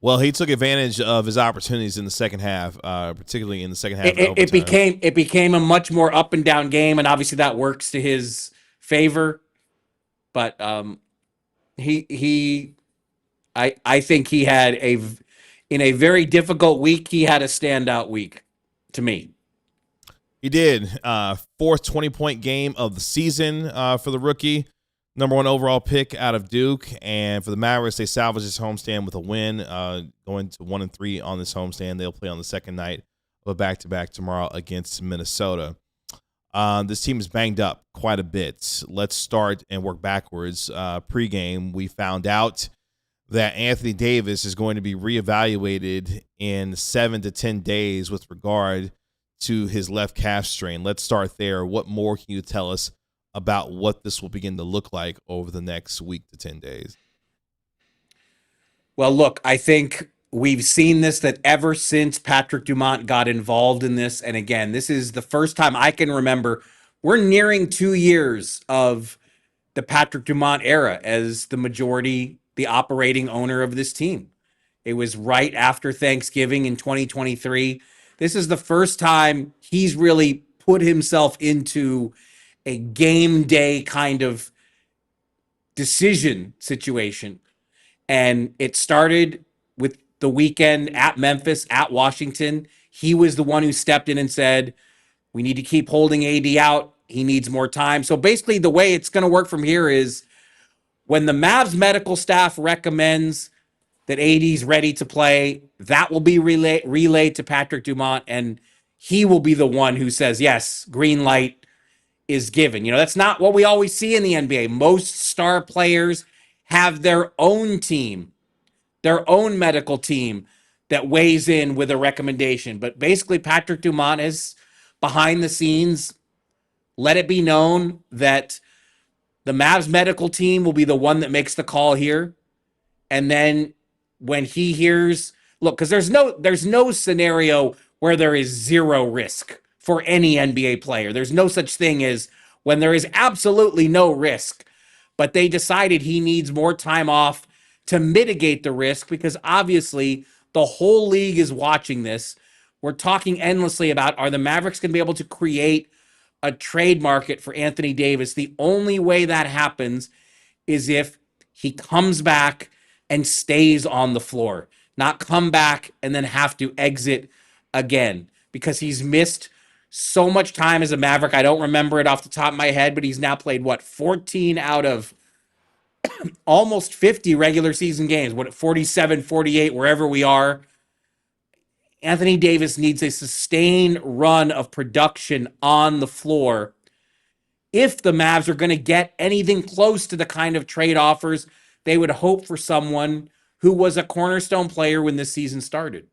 Well, he took advantage of his opportunities in the second half, particularly in the second half. It became a much more up and down game, and obviously that works to his favor. But I think he had in a very difficult week, he had a standout week to me. He did. Fourth 20-point game of the season for the rookie. Number 1 overall pick out of Duke. And for the Mavericks, they salvaged this homestand with a win, going to 1-3 on this homestand. They'll play on the second night of a back-to-back tomorrow against Minnesota. This team is banged up quite a bit. Let's start and work backwards. Pre-game, we found out that Anthony Davis is going to be reevaluated in 7 to 10 days with regard to his left calf strain. Let's start there. What more can you tell us about what this will begin to look like over the next week to 10 days? Well, look, I think we've seen this, that ever since Patrick Dumont got involved in this, and again, this is the first time I can remember, we're nearing 2 years of the Patrick Dumont era as the operating owner of this team. It was right after Thanksgiving in 2023. This is the first time he's really put himself into a game day kind of decision situation. And it started with the weekend at Memphis, at Washington. He was the one who stepped in and said, we need to keep holding AD out. He needs more time. So basically the way it's going to work from here is when the Mavs medical staff recommends that AD's ready to play, that will be relayed to Patrick Dumont, and he will be the one who says, yes, green light is given. That's not what we always see in the NBA. Most star players have their own team, their own medical team that weighs in with a recommendation. But basically, Patrick Dumont has, behind the scenes, let it be known that the Mavs medical team will be the one that makes the call here. And then when he hears, look, because there's no scenario where there is zero risk for any NBA player. There's no such thing as when there is absolutely no risk, but they decided he needs more time off to mitigate the risk, because obviously the whole league is watching this. We're talking endlessly about, are the Mavericks going to be able to create a trade market for Anthony Davis? The only way that happens is if he comes back and stays on the floor, not come back and then have to exit again, because he's missed so much time as a Maverick. I don't remember it off the top of my head, but he's now played 14 out of almost 50 regular season games, 47, 48, wherever we are. Anthony Davis needs a sustained run of production on the floor if the Mavs are going to get anything close to the kind of trade offers they would hope for someone who was a cornerstone player when this season started.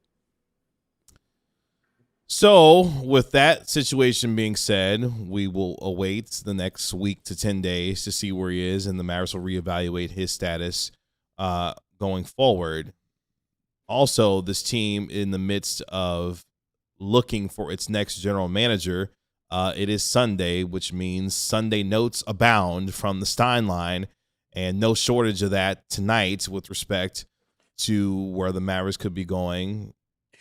So, with that situation being said, we will await the next week to 10 days to see where he is, and the Mavericks will reevaluate his status going forward. Also, this team in the midst of looking for its next general manager. It is Sunday, which means Sunday notes abound from the Stein line, and no shortage of that tonight with respect to where the Mavericks could be going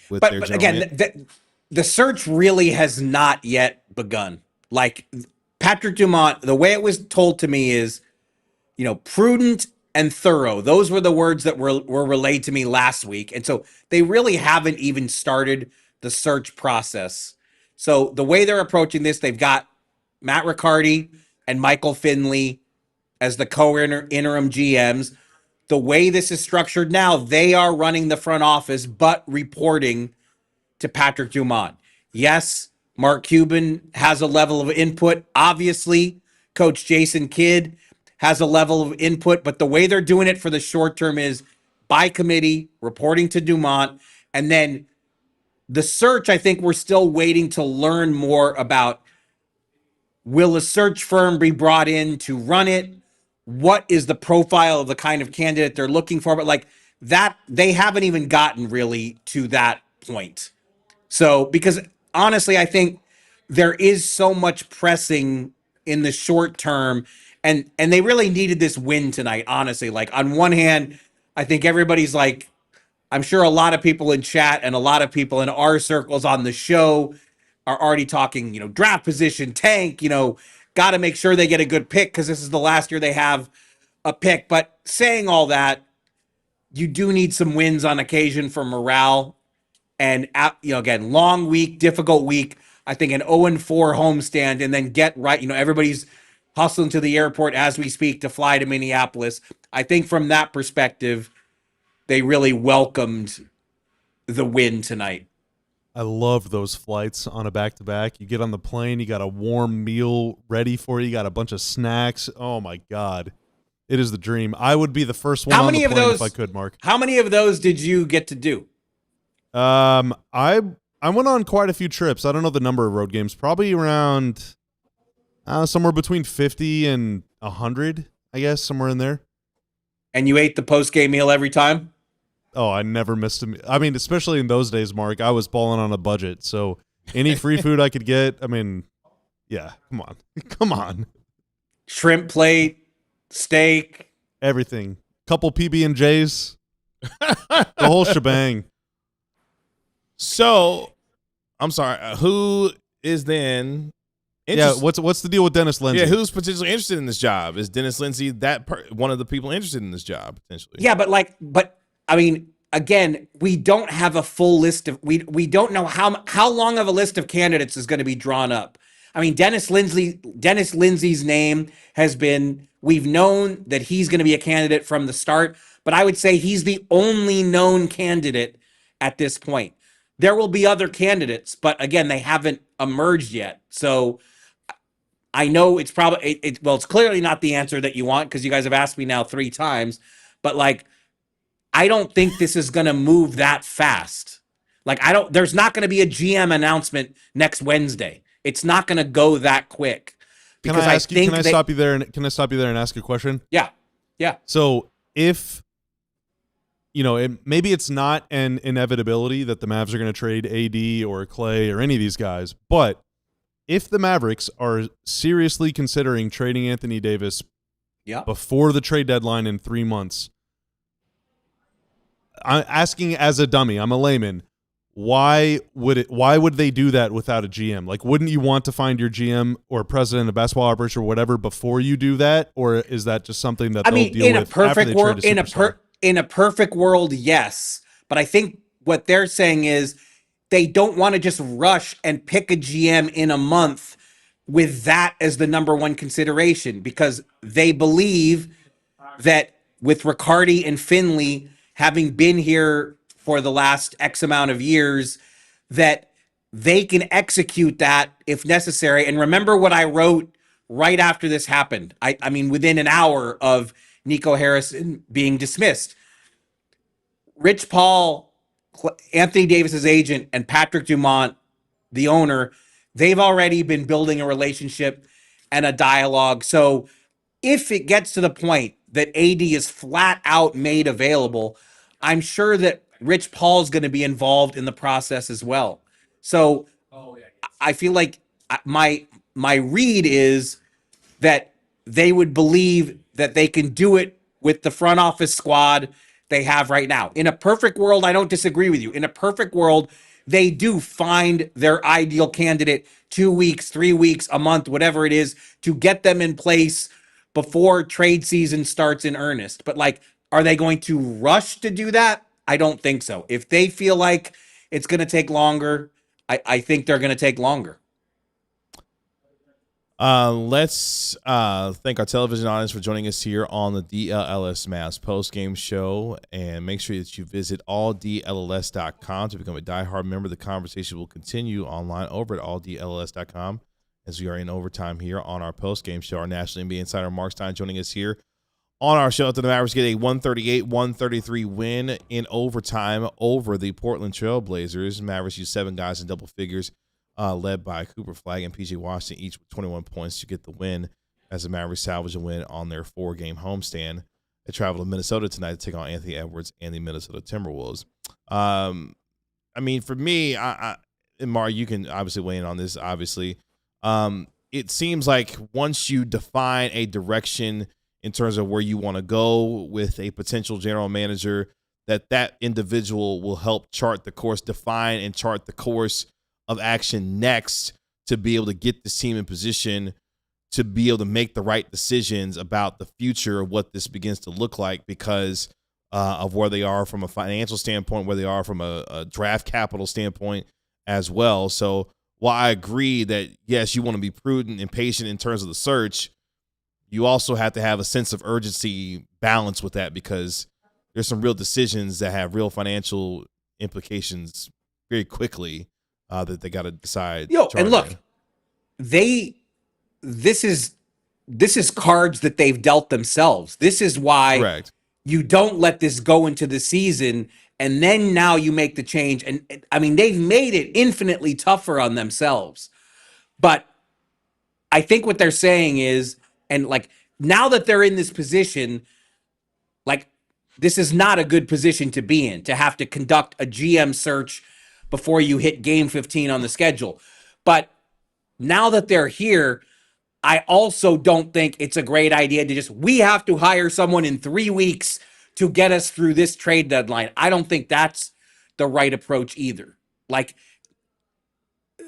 with their general again, the search really has not yet begun. Like Patrick Dumont, the way it was told to me is, prudent and thorough. Those were the words that were relayed to me last week. And so they really haven't even started the search process. So the way they're approaching this, they've got Matt Riccardi and Michael Finley as the co-interim GMs. The way this is structured now, they are running the front office, but reporting to Patrick Dumont. Yes, Mark Cuban has a level of input. Obviously, Coach Jason Kidd has a level of input, but the way they're doing it for the short term is by committee, reporting to Dumont, and then the search, I think we're still waiting to learn more about. Will a search firm be brought in to run it? What is the profile of the kind of candidate they're looking for? But like that, they haven't even gotten really to that point. So, because honestly, I think there is so much pressing in the short term, and they really needed this win tonight, honestly. Like, on one hand, I think everybody's like, I'm sure a lot of people in chat and a lot of people in our circles on the show are already talking, draft position, tank, got to make sure they get a good pick because this is the last year they have a pick. But saying all that, you do need some wins on occasion for morale. And, again, long week, difficult week. I think an 0-4 homestand and then get right. Everybody's hustling to the airport as we speak to fly to Minneapolis. I think from that perspective, they really welcomed the win tonight. I love those flights on a back-to-back. You get on the plane, you got a warm meal ready for you, got a bunch of snacks. Oh, my God. It is the dream. I would be the first one on the plane if I could, Mark. How many of those did you get to do? I went on quite a few trips. I don't know the number of road games. Probably around somewhere between 50 and 100, I guess, somewhere in there. And you ate the post-game meal every time? Oh, I never missed a meal. I mean, especially in those days, Mark, I was balling on a budget. So any free food I could get, yeah, come on. Come on. Shrimp plate, steak. Everything. Couple PB&Js. The whole shebang. So, I'm sorry, who is then... what's the deal with Dennis Lindsay? Yeah, who's potentially interested in this job? Is Dennis Lindsay one of the people interested in this job, potentially? Yeah, but again, we don't have a full list of... We don't know how long of a list of candidates is going to be drawn up. Dennis Lindsay's name has been... We've known that he's going to be a candidate from the start, but I would say he's the only known candidate at this point. There will be other candidates, but again, they haven't emerged yet. So I know it's probably, it's clearly not the answer that you want because you guys have asked me now 3 times, but I don't think this is going to move that fast. There's not going to be a GM announcement next Wednesday. It's not going to go that quick. Can I stop you there and ask a question? Yeah. So if, maybe it's not an inevitability that the Mavs are going to trade AD or Clay or any of these guys, but if the Mavericks are seriously considering trading Anthony Davis before the trade deadline in 3 months, I'm asking as a dummy, I'm a layman, why would they do that without a GM? Wouldn't you want to find your GM or president of basketball operations or whatever before you do that? Or is that just something that they'll deal with after they trade a superstar? In a perfect world, yes. But I think what they're saying is they don't want to just rush and pick a GM in a month with that as the number one consideration because they believe that with Riccardi and Finley having been here for the last X amount of years, that they can execute that if necessary. And remember what I wrote right after this happened. I mean, within an hour of Nico Harrison being dismissed. Rich Paul, Anthony Davis's agent, and Patrick Dumont, the owner, they've already been building a relationship and a dialogue. So if it gets to the point that AD is flat out made available, I'm sure that Rich Paul's going to be involved in the process as well. So I feel like my read is that they would believe that they can do it with the front office squad they have right now. In a perfect world, I don't disagree with you. In a perfect world, they do find their ideal candidate 2 weeks, 3 weeks, a month, whatever it is, to get them in place before trade season starts in earnest. But are they going to rush to do that? I don't think so. If they feel like it's going to take longer, I think they're going to take longer. Let's thank our television audience for joining us here on the DLLS Mavs post-game show, and make sure that you visit alldlls.com to become a diehard member. The conversation will continue online over at alldlls.com as we are in overtime here on our post-game show. Our National NBA insider Marc Stein joining us here on our show. The Mavericks get a 138-133 win in overtime over the Portland Trail Blazers. Mavericks used 7 guys in double figures, led by Flagg and PJ Washington, each with 21 points to get the win as the Mavericks salvage a win on their 4-game homestand. They travel to Minnesota tonight to take on Anthony Edwards and the Minnesota Timberwolves. I mean, for me, and Mar, you can obviously weigh in on this, obviously. It seems like once you define a direction in terms of where you want to go with a potential general manager, that individual will help chart the course, define and chart the course of action next to be able to get this team in position to be able to make the right decisions about the future of what this begins to look like because of where they are from a financial standpoint, where they are from a draft capital standpoint as well. So while I agree that, yes, you want to be prudent and patient in terms of the search, you also have to have a sense of urgency balance with that because there's some real decisions that have real financial implications very quickly that they got to decide. And look, this is cards that they've dealt themselves. This is why Correct. You don't let this go into the season and then now you make the change. And I mean, they've made it infinitely tougher on themselves. But I think what they're saying is, and like now that they're in this position, like this is not a good position to be in, to have to conduct a GM search before you hit game 15 on the schedule. But now that they're here, I also don't think it's a great idea to we have to hire someone in 3 weeks to get us through this trade deadline. I don't think that's the right approach either. Like,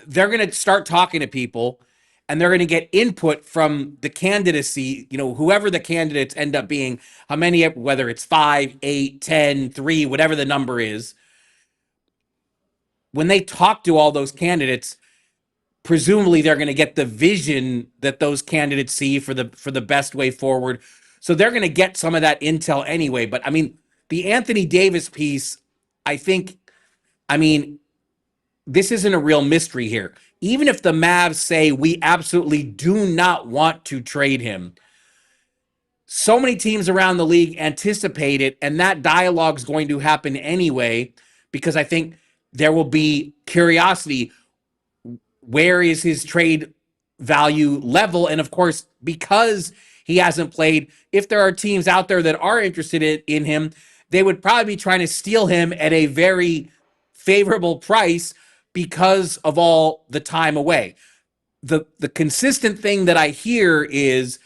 they're going to start talking to people and they're going to get input from the candidacy, whoever the candidates end up being, how many, whether it's 5, 8, 10, 3, whatever the number is. When they talk to all those candidates, presumably they're going to get the vision that those candidates see for the best way forward. So they're going to get some of that intel anyway. But I mean, the Anthony Davis piece, this isn't a real mystery here. Even if the Mavs say we absolutely do not want to trade him, so many teams around the league anticipate it, and that dialogue is going to happen anyway, because I think there will be curiosity. Where is his trade value level? And of course, because he hasn't played, if there are teams out there that are interested in him, they would probably be trying to steal him at a very favorable price because of all the time away. The consistent thing that I hear is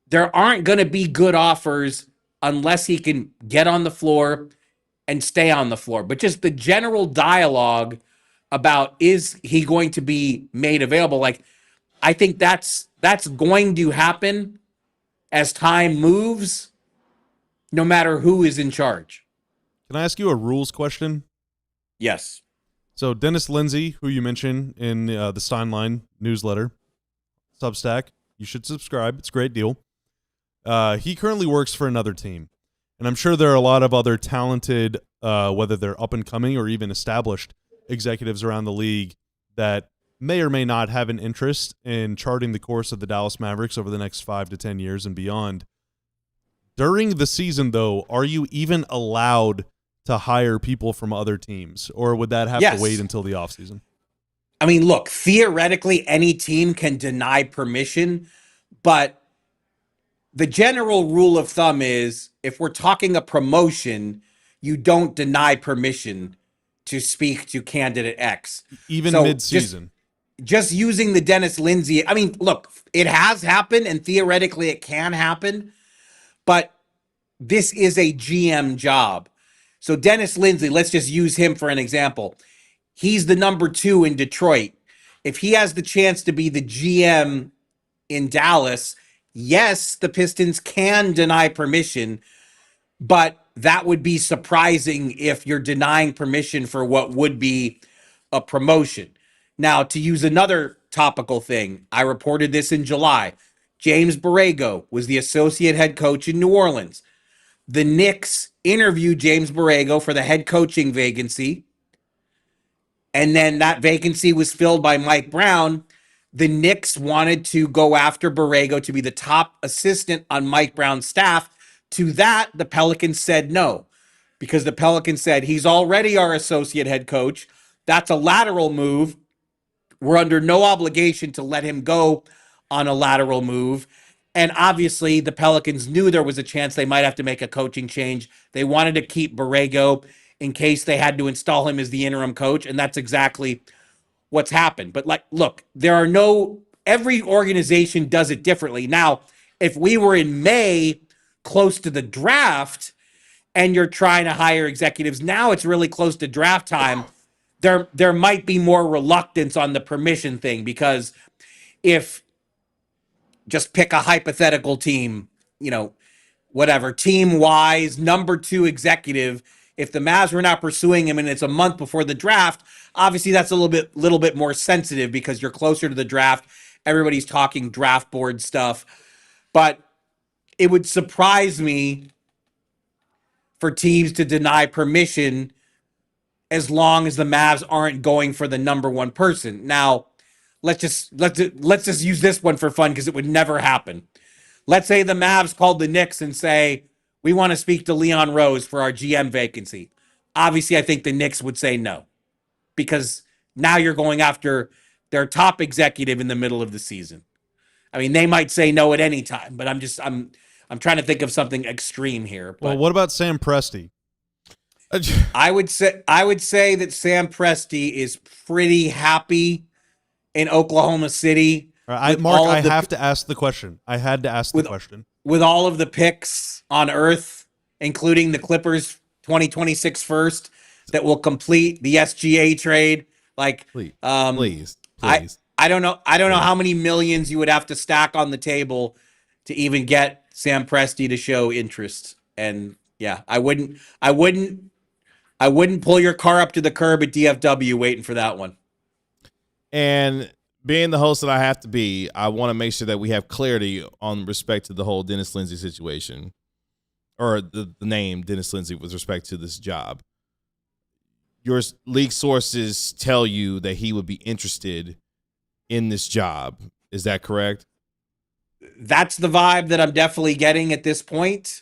there aren't going to be good offers unless he can get on the floor and stay on the floor. But just the general dialogue about is he going to be made available, like, I think that's going to happen as time moves, no matter who is in charge. Can I ask you a rules question? Yes. So Dennis Lindsay, who you mentioned in the Steinline newsletter, Substack, you should subscribe. It's a great deal. He currently works for another team. And I'm sure there are a lot of other talented, whether they're up and coming or even established executives around the league that may or may not have an interest in charting the course of the Dallas Mavericks over the next 5 to 10 years and beyond. During the season, though, are you even allowed to hire people from other teams, or would that have to wait until the offseason? I mean, look, theoretically, any team can deny permission, but the general rule of thumb is if we're talking a promotion, you don't deny permission to speak to candidate X. Even mid-season. Just using the Dennis Lindsay, I mean, look, it has happened and theoretically it can happen, but this is a GM job. So Dennis Lindsay, let's just use him for an example. He's the number 2 in Detroit. If he has the chance to be the GM in Dallas, yes, the Pistons can deny permission, but that would be surprising if you're denying permission for what would be a promotion. Now, to use another topical thing, I reported this in July. James Borrego was the associate head coach in New Orleans. The Knicks interviewed James Borrego for the head coaching vacancy, and then that vacancy was filled by Mike Brown. The Knicks wanted to go after Borrego to be the top assistant on Mike Brown's staff. To that, the Pelicans said no, because the Pelicans said he's already our associate head coach. That's a lateral move. We're under no obligation to let him go on a lateral move. And obviously, the Pelicans knew there was a chance they might have to make a coaching change. They wanted to keep Borrego. in case they had to install him as the interim coach. And that's exactly what's happened. But look, every organization does it differently. Now, if we were in May, close to the draft, and you're trying to hire executives, now it's really close to draft time. There might be more reluctance on the permission thing, because if just pick a hypothetical team, whatever, team-wise, number 2 executive, if the Mavs were not pursuing him and it's a month before the draft, obviously that's a little bit more sensitive because you're closer to the draft. Everybody's talking draft board stuff. But it would surprise me for teams to deny permission as long as the Mavs aren't going for the number 1 person. Now, let's just use this one for fun because it would never happen. Let's say the Mavs called the Knicks and say, we want to speak to Leon Rose for our GM vacancy. Obviously, I think the Knicks would say no, because now you're going after their top executive in the middle of the season. I mean, they might say no at any time, but I'm trying to think of something extreme here. But well, what about Sam Presti? I would say that Sam Presti is pretty happy in Oklahoma City. Mark, I have to ask the question. I had to ask the question. With all of the picks on Earth, including the Clippers 2026 first, that will complete the SGA trade. Please. I don't know how many millions you would have to stack on the table to even get Sam Presti to show interest. And yeah, I wouldn't pull your car up to the curb at DFW waiting for that one. And being the host that I have to be, I want to make sure that we have clarity on respect to the whole Dennis Lindsey situation, or the name Dennis Lindsey with respect to this job. Your league sources tell you that he would be interested in this job. Is that correct? That's the vibe that I'm definitely getting at this point.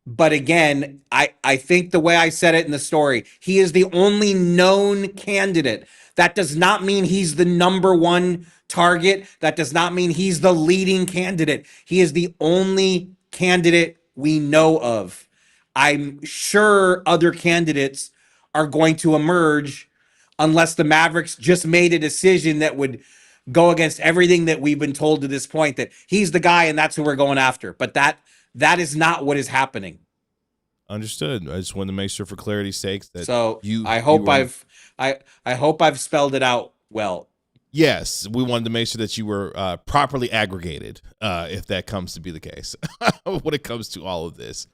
But again, I think the way I said it in the story, he is the only known candidate. That does not mean he's the number 1 target. That does not mean he's the leading candidate. He is the only candidate we know of. I'm sure other candidates are going to emerge unless the Mavericks just made a decision that would go against everything that we've been told to this point, that he's the guy and that's who we're going after. But that is not what is happening. Understood. I just wanted to make sure for clarity's sake that I hope I've spelled it out well. Yes, we wanted to make sure that you were properly aggregated, if that comes to be the case, when it comes to all of this.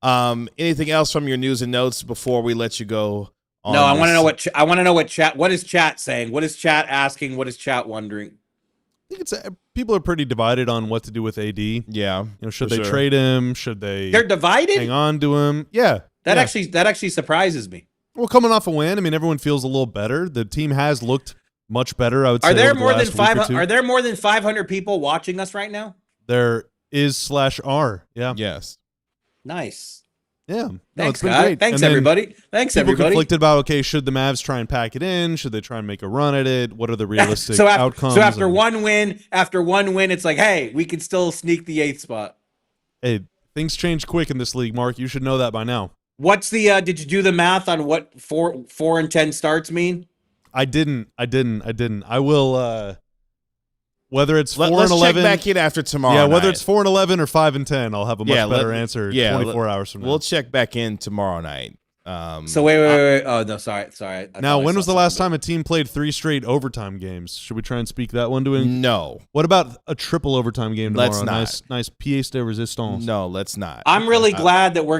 Anything else from your news and notes before we let you go? No, I want to know what is chat saying? What is chat asking? What is chat wondering? I think people are pretty divided on what to do with AD. Yeah, should they trade him? Should they? They're divided. Hang on to him. Yeah, that actually surprises me. Well, coming off a win, I mean, everyone feels a little better. The team has looked much better, I would say. Are there more than 500? Are there more than 500 people watching us right now? There is/R. Yeah. Yes. Nice. Yeah. Thanks, Scott. Thanks, everybody. People conflicted about, okay, should the Mavs try and pack it in? Should they try and make a run at it? What are the realistic outcomes? So after one win, it's like, hey, we can still sneak the 8th spot. Hey, things change quick in this league, Mark. You should know that by now. What's the did you do the math on what 4 and 10 starts mean? I didn't. I will whether it's 4 and 11. Let's check back in after tomorrow. Yeah, whether night. It's 4 and 11 or 5 and 10, I'll have a much better answer 24 hours from now. We'll check back in tomorrow night. So wait. Oh no, sorry. Now, when was the last time a team played 3 straight overtime games? Should we try and speak that one to him? No. What about a triple overtime game tomorrow? Let's not. Nice pièce de résistance. No, let's not. I'm really glad that we're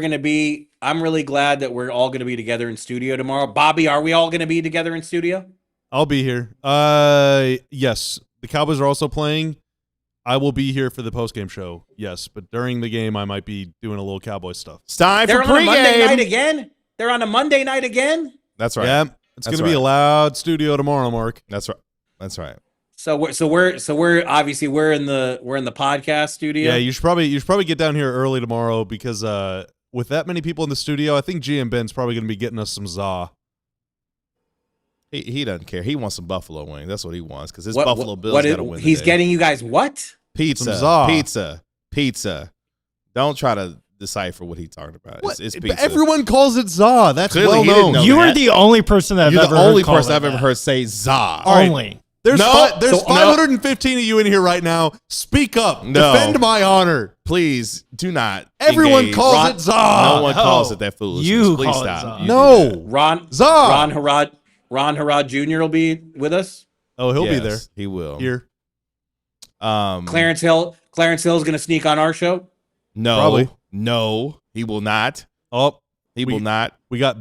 all gonna be together in studio tomorrow. Bobby, are we all gonna be together in studio? I'll be here. Yes. The Cowboys are also playing. I will be here for the postgame show. Yes, but during the game, I might be doing a little Cowboy stuff. It's time for pregame. They're on a Monday night again? They're on a Monday night again? That's right. Yeah, it's going to be a loud studio tomorrow, Mark. That's right. So we're obviously we're in the podcast studio. Yeah, you should probably get down here early tomorrow because with that many people in the studio, I think GM Ben's probably going to be getting us some za. He doesn't care. He wants some buffalo wings. That's what he wants because his Buffalo Bills got to win. He's getting you guys what? Pizza. Don't try to decipher what he's talking about. What? It's pizza. Everyone calls it za. That's Clearly well he didn't known. know You that. are the only person that You're I've the ever only heard person I've call it ever that. heard say za. Only. There's No, there's so- 550 of you in here right now. Speak up. No. Defend my honor. Please do not. Everyone engage. calls it za. No one No. calls it that foolishness. You Please call it stop. za. You do No. that. Ron Harrod Jr. will be with us. Oh, he'll be Yes, there. He will. Here. Clarence Hill's going to sneak on our show. No. Probably. No. He will not. Oh, He will not. we got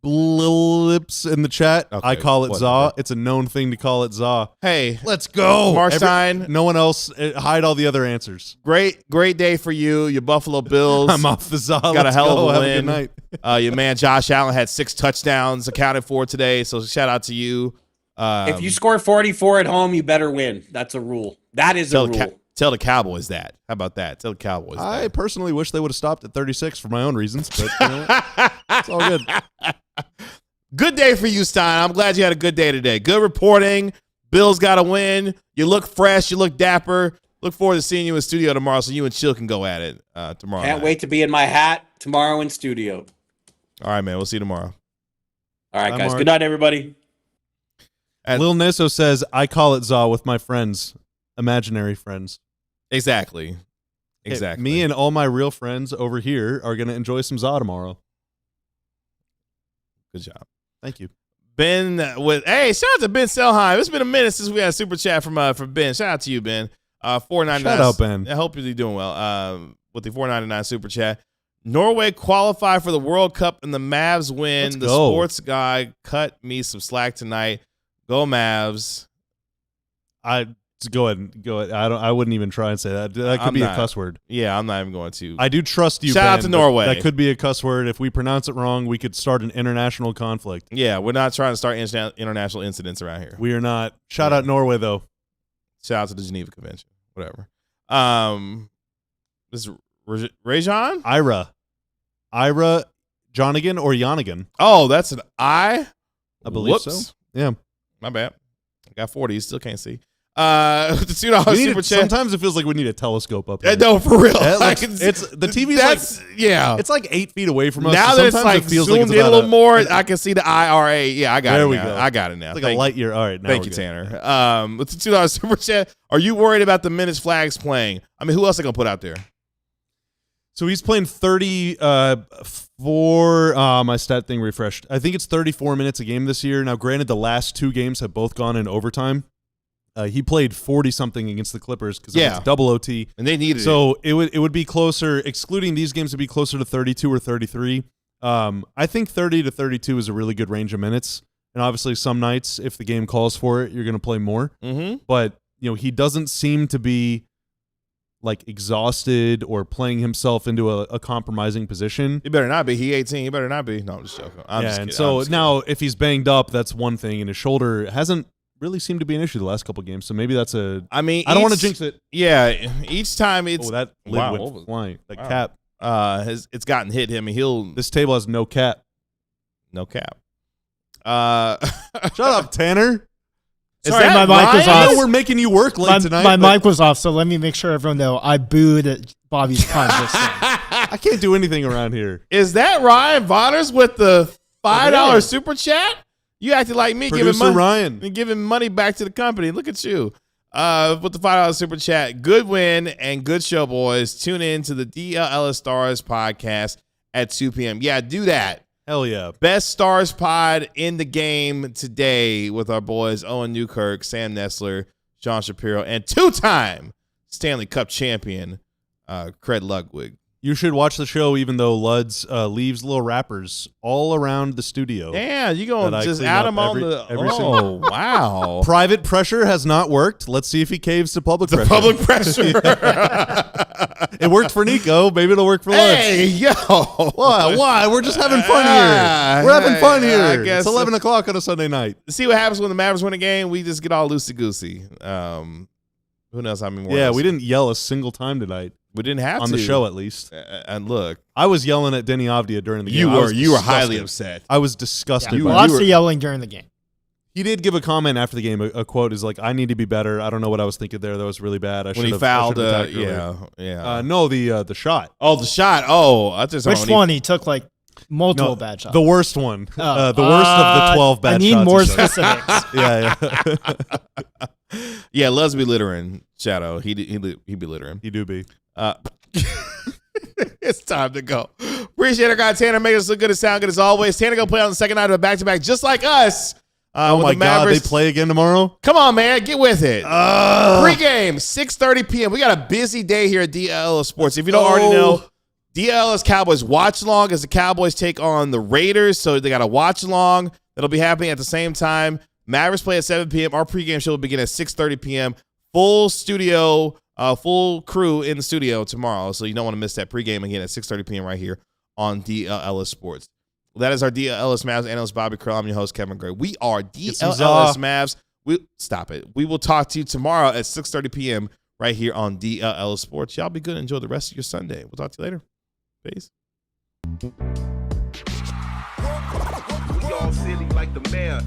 blips in the chat. Okay, I call it whatever. za. It's a known thing to call it za. Hey, Let's go. Marc Stein. No one else. Hide all the other answers. great day for you. Your Buffalo Bills. I'm off the za. Got a Let's hell go. of a Have win. a good night. Your man Josh Allen had 6 touchdowns accounted for today. So shout out to you. If you score 44 at home, you better win. That's a rule. That is a rule. Tell the Cowboys that. How about that? Tell the Cowboys I that. personally wish they would have stopped at 36 for my own reasons, but you know what? It's all good. Good day for you, Stein. I'm glad you had a good day today. Good reporting. Bills got a win. You look fresh. You look dapper. Look forward to seeing you in studio tomorrow so you and Chill can go at it tomorrow Can't night. wait to be in my hat tomorrow in studio. All right, man. We'll see you tomorrow. All right, Bye, guys. Mark. Good night, everybody. Lil Nesso says, I call it za with my friends, imaginary friends. Exactly. Hey, Exactly. me and all my real friends over here are going to enjoy some za tomorrow. Good job. Thank you. Ben hey, shout out to Ben Selheim. It's been a minute since we had a super chat from Ben. Shout out to you, Ben. $4.99. Shout out, Ben. I hope you're doing well. With the $4.99 super chat. Norway qualified for the World Cup and the Mavs win. Let's The go. sports guy cut me some slack tonight. Go Mavs. Go ahead. I wouldn't even try and say that. That could I'm be not. a cuss word. Yeah, I'm not even going to. I do trust you, Shout out Ben, to but Norway. That could be a cuss word. If we pronounce it wrong, we could start an international conflict. Yeah, we're not trying to start international incidents around here. We are not. Shout out Norway, though. Shout out to the Geneva Convention. Whatever. This is Rajon? Ira Jonigan or Yonigan? Oh, that's an I? I believe Whoops. so. Yeah. My bad. I got 40. You still can't see. The $2 super chat. Sometimes it feels like we need a telescope up here. No, for real. It's the TV's that's, yeah. it's like 8 feet away from us. Now so that it's sometimes like it feels zoomed like it's in a about little more, I can see the IRA. Yeah, I got There it we now. go. I got it now. It's like a light year. All right, now Thank we're you, good. Tanner. With the $2 super chat, are you worried about the minutes Flagg's playing? I mean, who else are going to put out there? So he's playing 34. My stat thing refreshed. I think it's 34 minutes a game this year. Now, granted, the last 2 games have both gone in overtime. He played 40 something against the Clippers because it was double OT, And they needed it. so it would be closer. Excluding these games, would be closer to 32 or 33. I think 30 to 32 is a really good range of minutes. And obviously, some nights, if the game calls for it, you're going to play more. Mm-hmm. But he doesn't seem to be like exhausted or playing himself into a compromising position. He better not be. He 18. He better not be. No, I'm just joking. I'm just and kidding. so I'm just now if he's banged up, that's one thing, and his shoulder hasn't really seemed to be an issue the last couple games. So maybe that's kidding. I mean, I don't want to jinx it. Yeah, each time it's Oh, that lid Wow, went what was- flying. That wow. cap. it's gotten hit him, and he'll This table has no cap. no cap. Shut up, Tanner. Is Sorry, that my mic was Ryan? I off. know we're making you work late tonight. My but mic was off, so let me make sure everyone know I booed at Bobby's pun just then. I can't do anything around here. Is that Ryan Vonners with the $5 Okay. super chat? You acted like me Producer Ryan. giving money back to the company. Look at you. With the $5 super chat. Good win and good show, boys. Tune in to the DLLS Stars podcast at 2 p.m. Yeah, do that. Hell yeah. Best Stars pod in the game today with our boys Owen Newkirk, Sam Nessler, Sean Shapiro, and 2-time Stanley Cup champion Craig Ludwig. You should watch the show even though Luds leaves little wrappers all around the studio. Yeah, you going That I to just clean add up them on every the single- wow. Private pressure has not worked. Let's see if he caves to public pressure. Public pressure. It worked for Nico. Maybe it'll work for Luds. Hey, yo. Why? Why? We're just having fun here. We're having fun here. I guess It's 11 o'clock on a Sunday night. See what happens when the Mavericks win a game? We just get all loosey-goosey. Who knows how many more? Yeah, we didn't yell a single time tonight. We didn't have on to. the show, at least. And look. I was yelling at Denny Avdia during the game. You I was were disgusted. highly upset. I was disgusted. Yeah, by it. lots of yelling during the game. He did give a comment after the game. A quote is like, "I need to be better. I don't know what I was thinking there. That was really bad. When he fouled, no, the shot. Oh, the shot. Oh, I just Which one? He took like multiple bad shots. The worst one. Oh. The worst of the 12 bad shots. I need more specifics. Yeah. Yeah, Loves be littering. Shadow. He be littering. He do be. It's time to go. Appreciate our guy Tanner making us look good and sound good as always. Tanner gonna play on the second night of a back-to-back just like us. Oh my God, they play again tomorrow? Come on, man, get with it. Pre-game, 6:30 p.m. We got a busy day here at DLLS Sports. If you don't already know, DLLS Cowboys watch along as the Cowboys take on the Raiders. So they got a watch along that'll be happening at the same time. Mavericks play at 7 p.m. Our pregame show will begin at 6:30 p.m. Full studio, full crew in the studio tomorrow. So you don't want to miss that pregame again at 6:30 p.m. right here on DLLS Sports. That is our DLLS Mavs analyst, Bobby Curl. I'm your host, Kevin Gray. We are DLLS Mavs. Stop it. We will talk to you tomorrow at 6:30 p.m. right here on DLLS Sports. Y'all be good. Enjoy the rest of your Sunday. We'll talk to you later. Peace. We all silly like the mayor.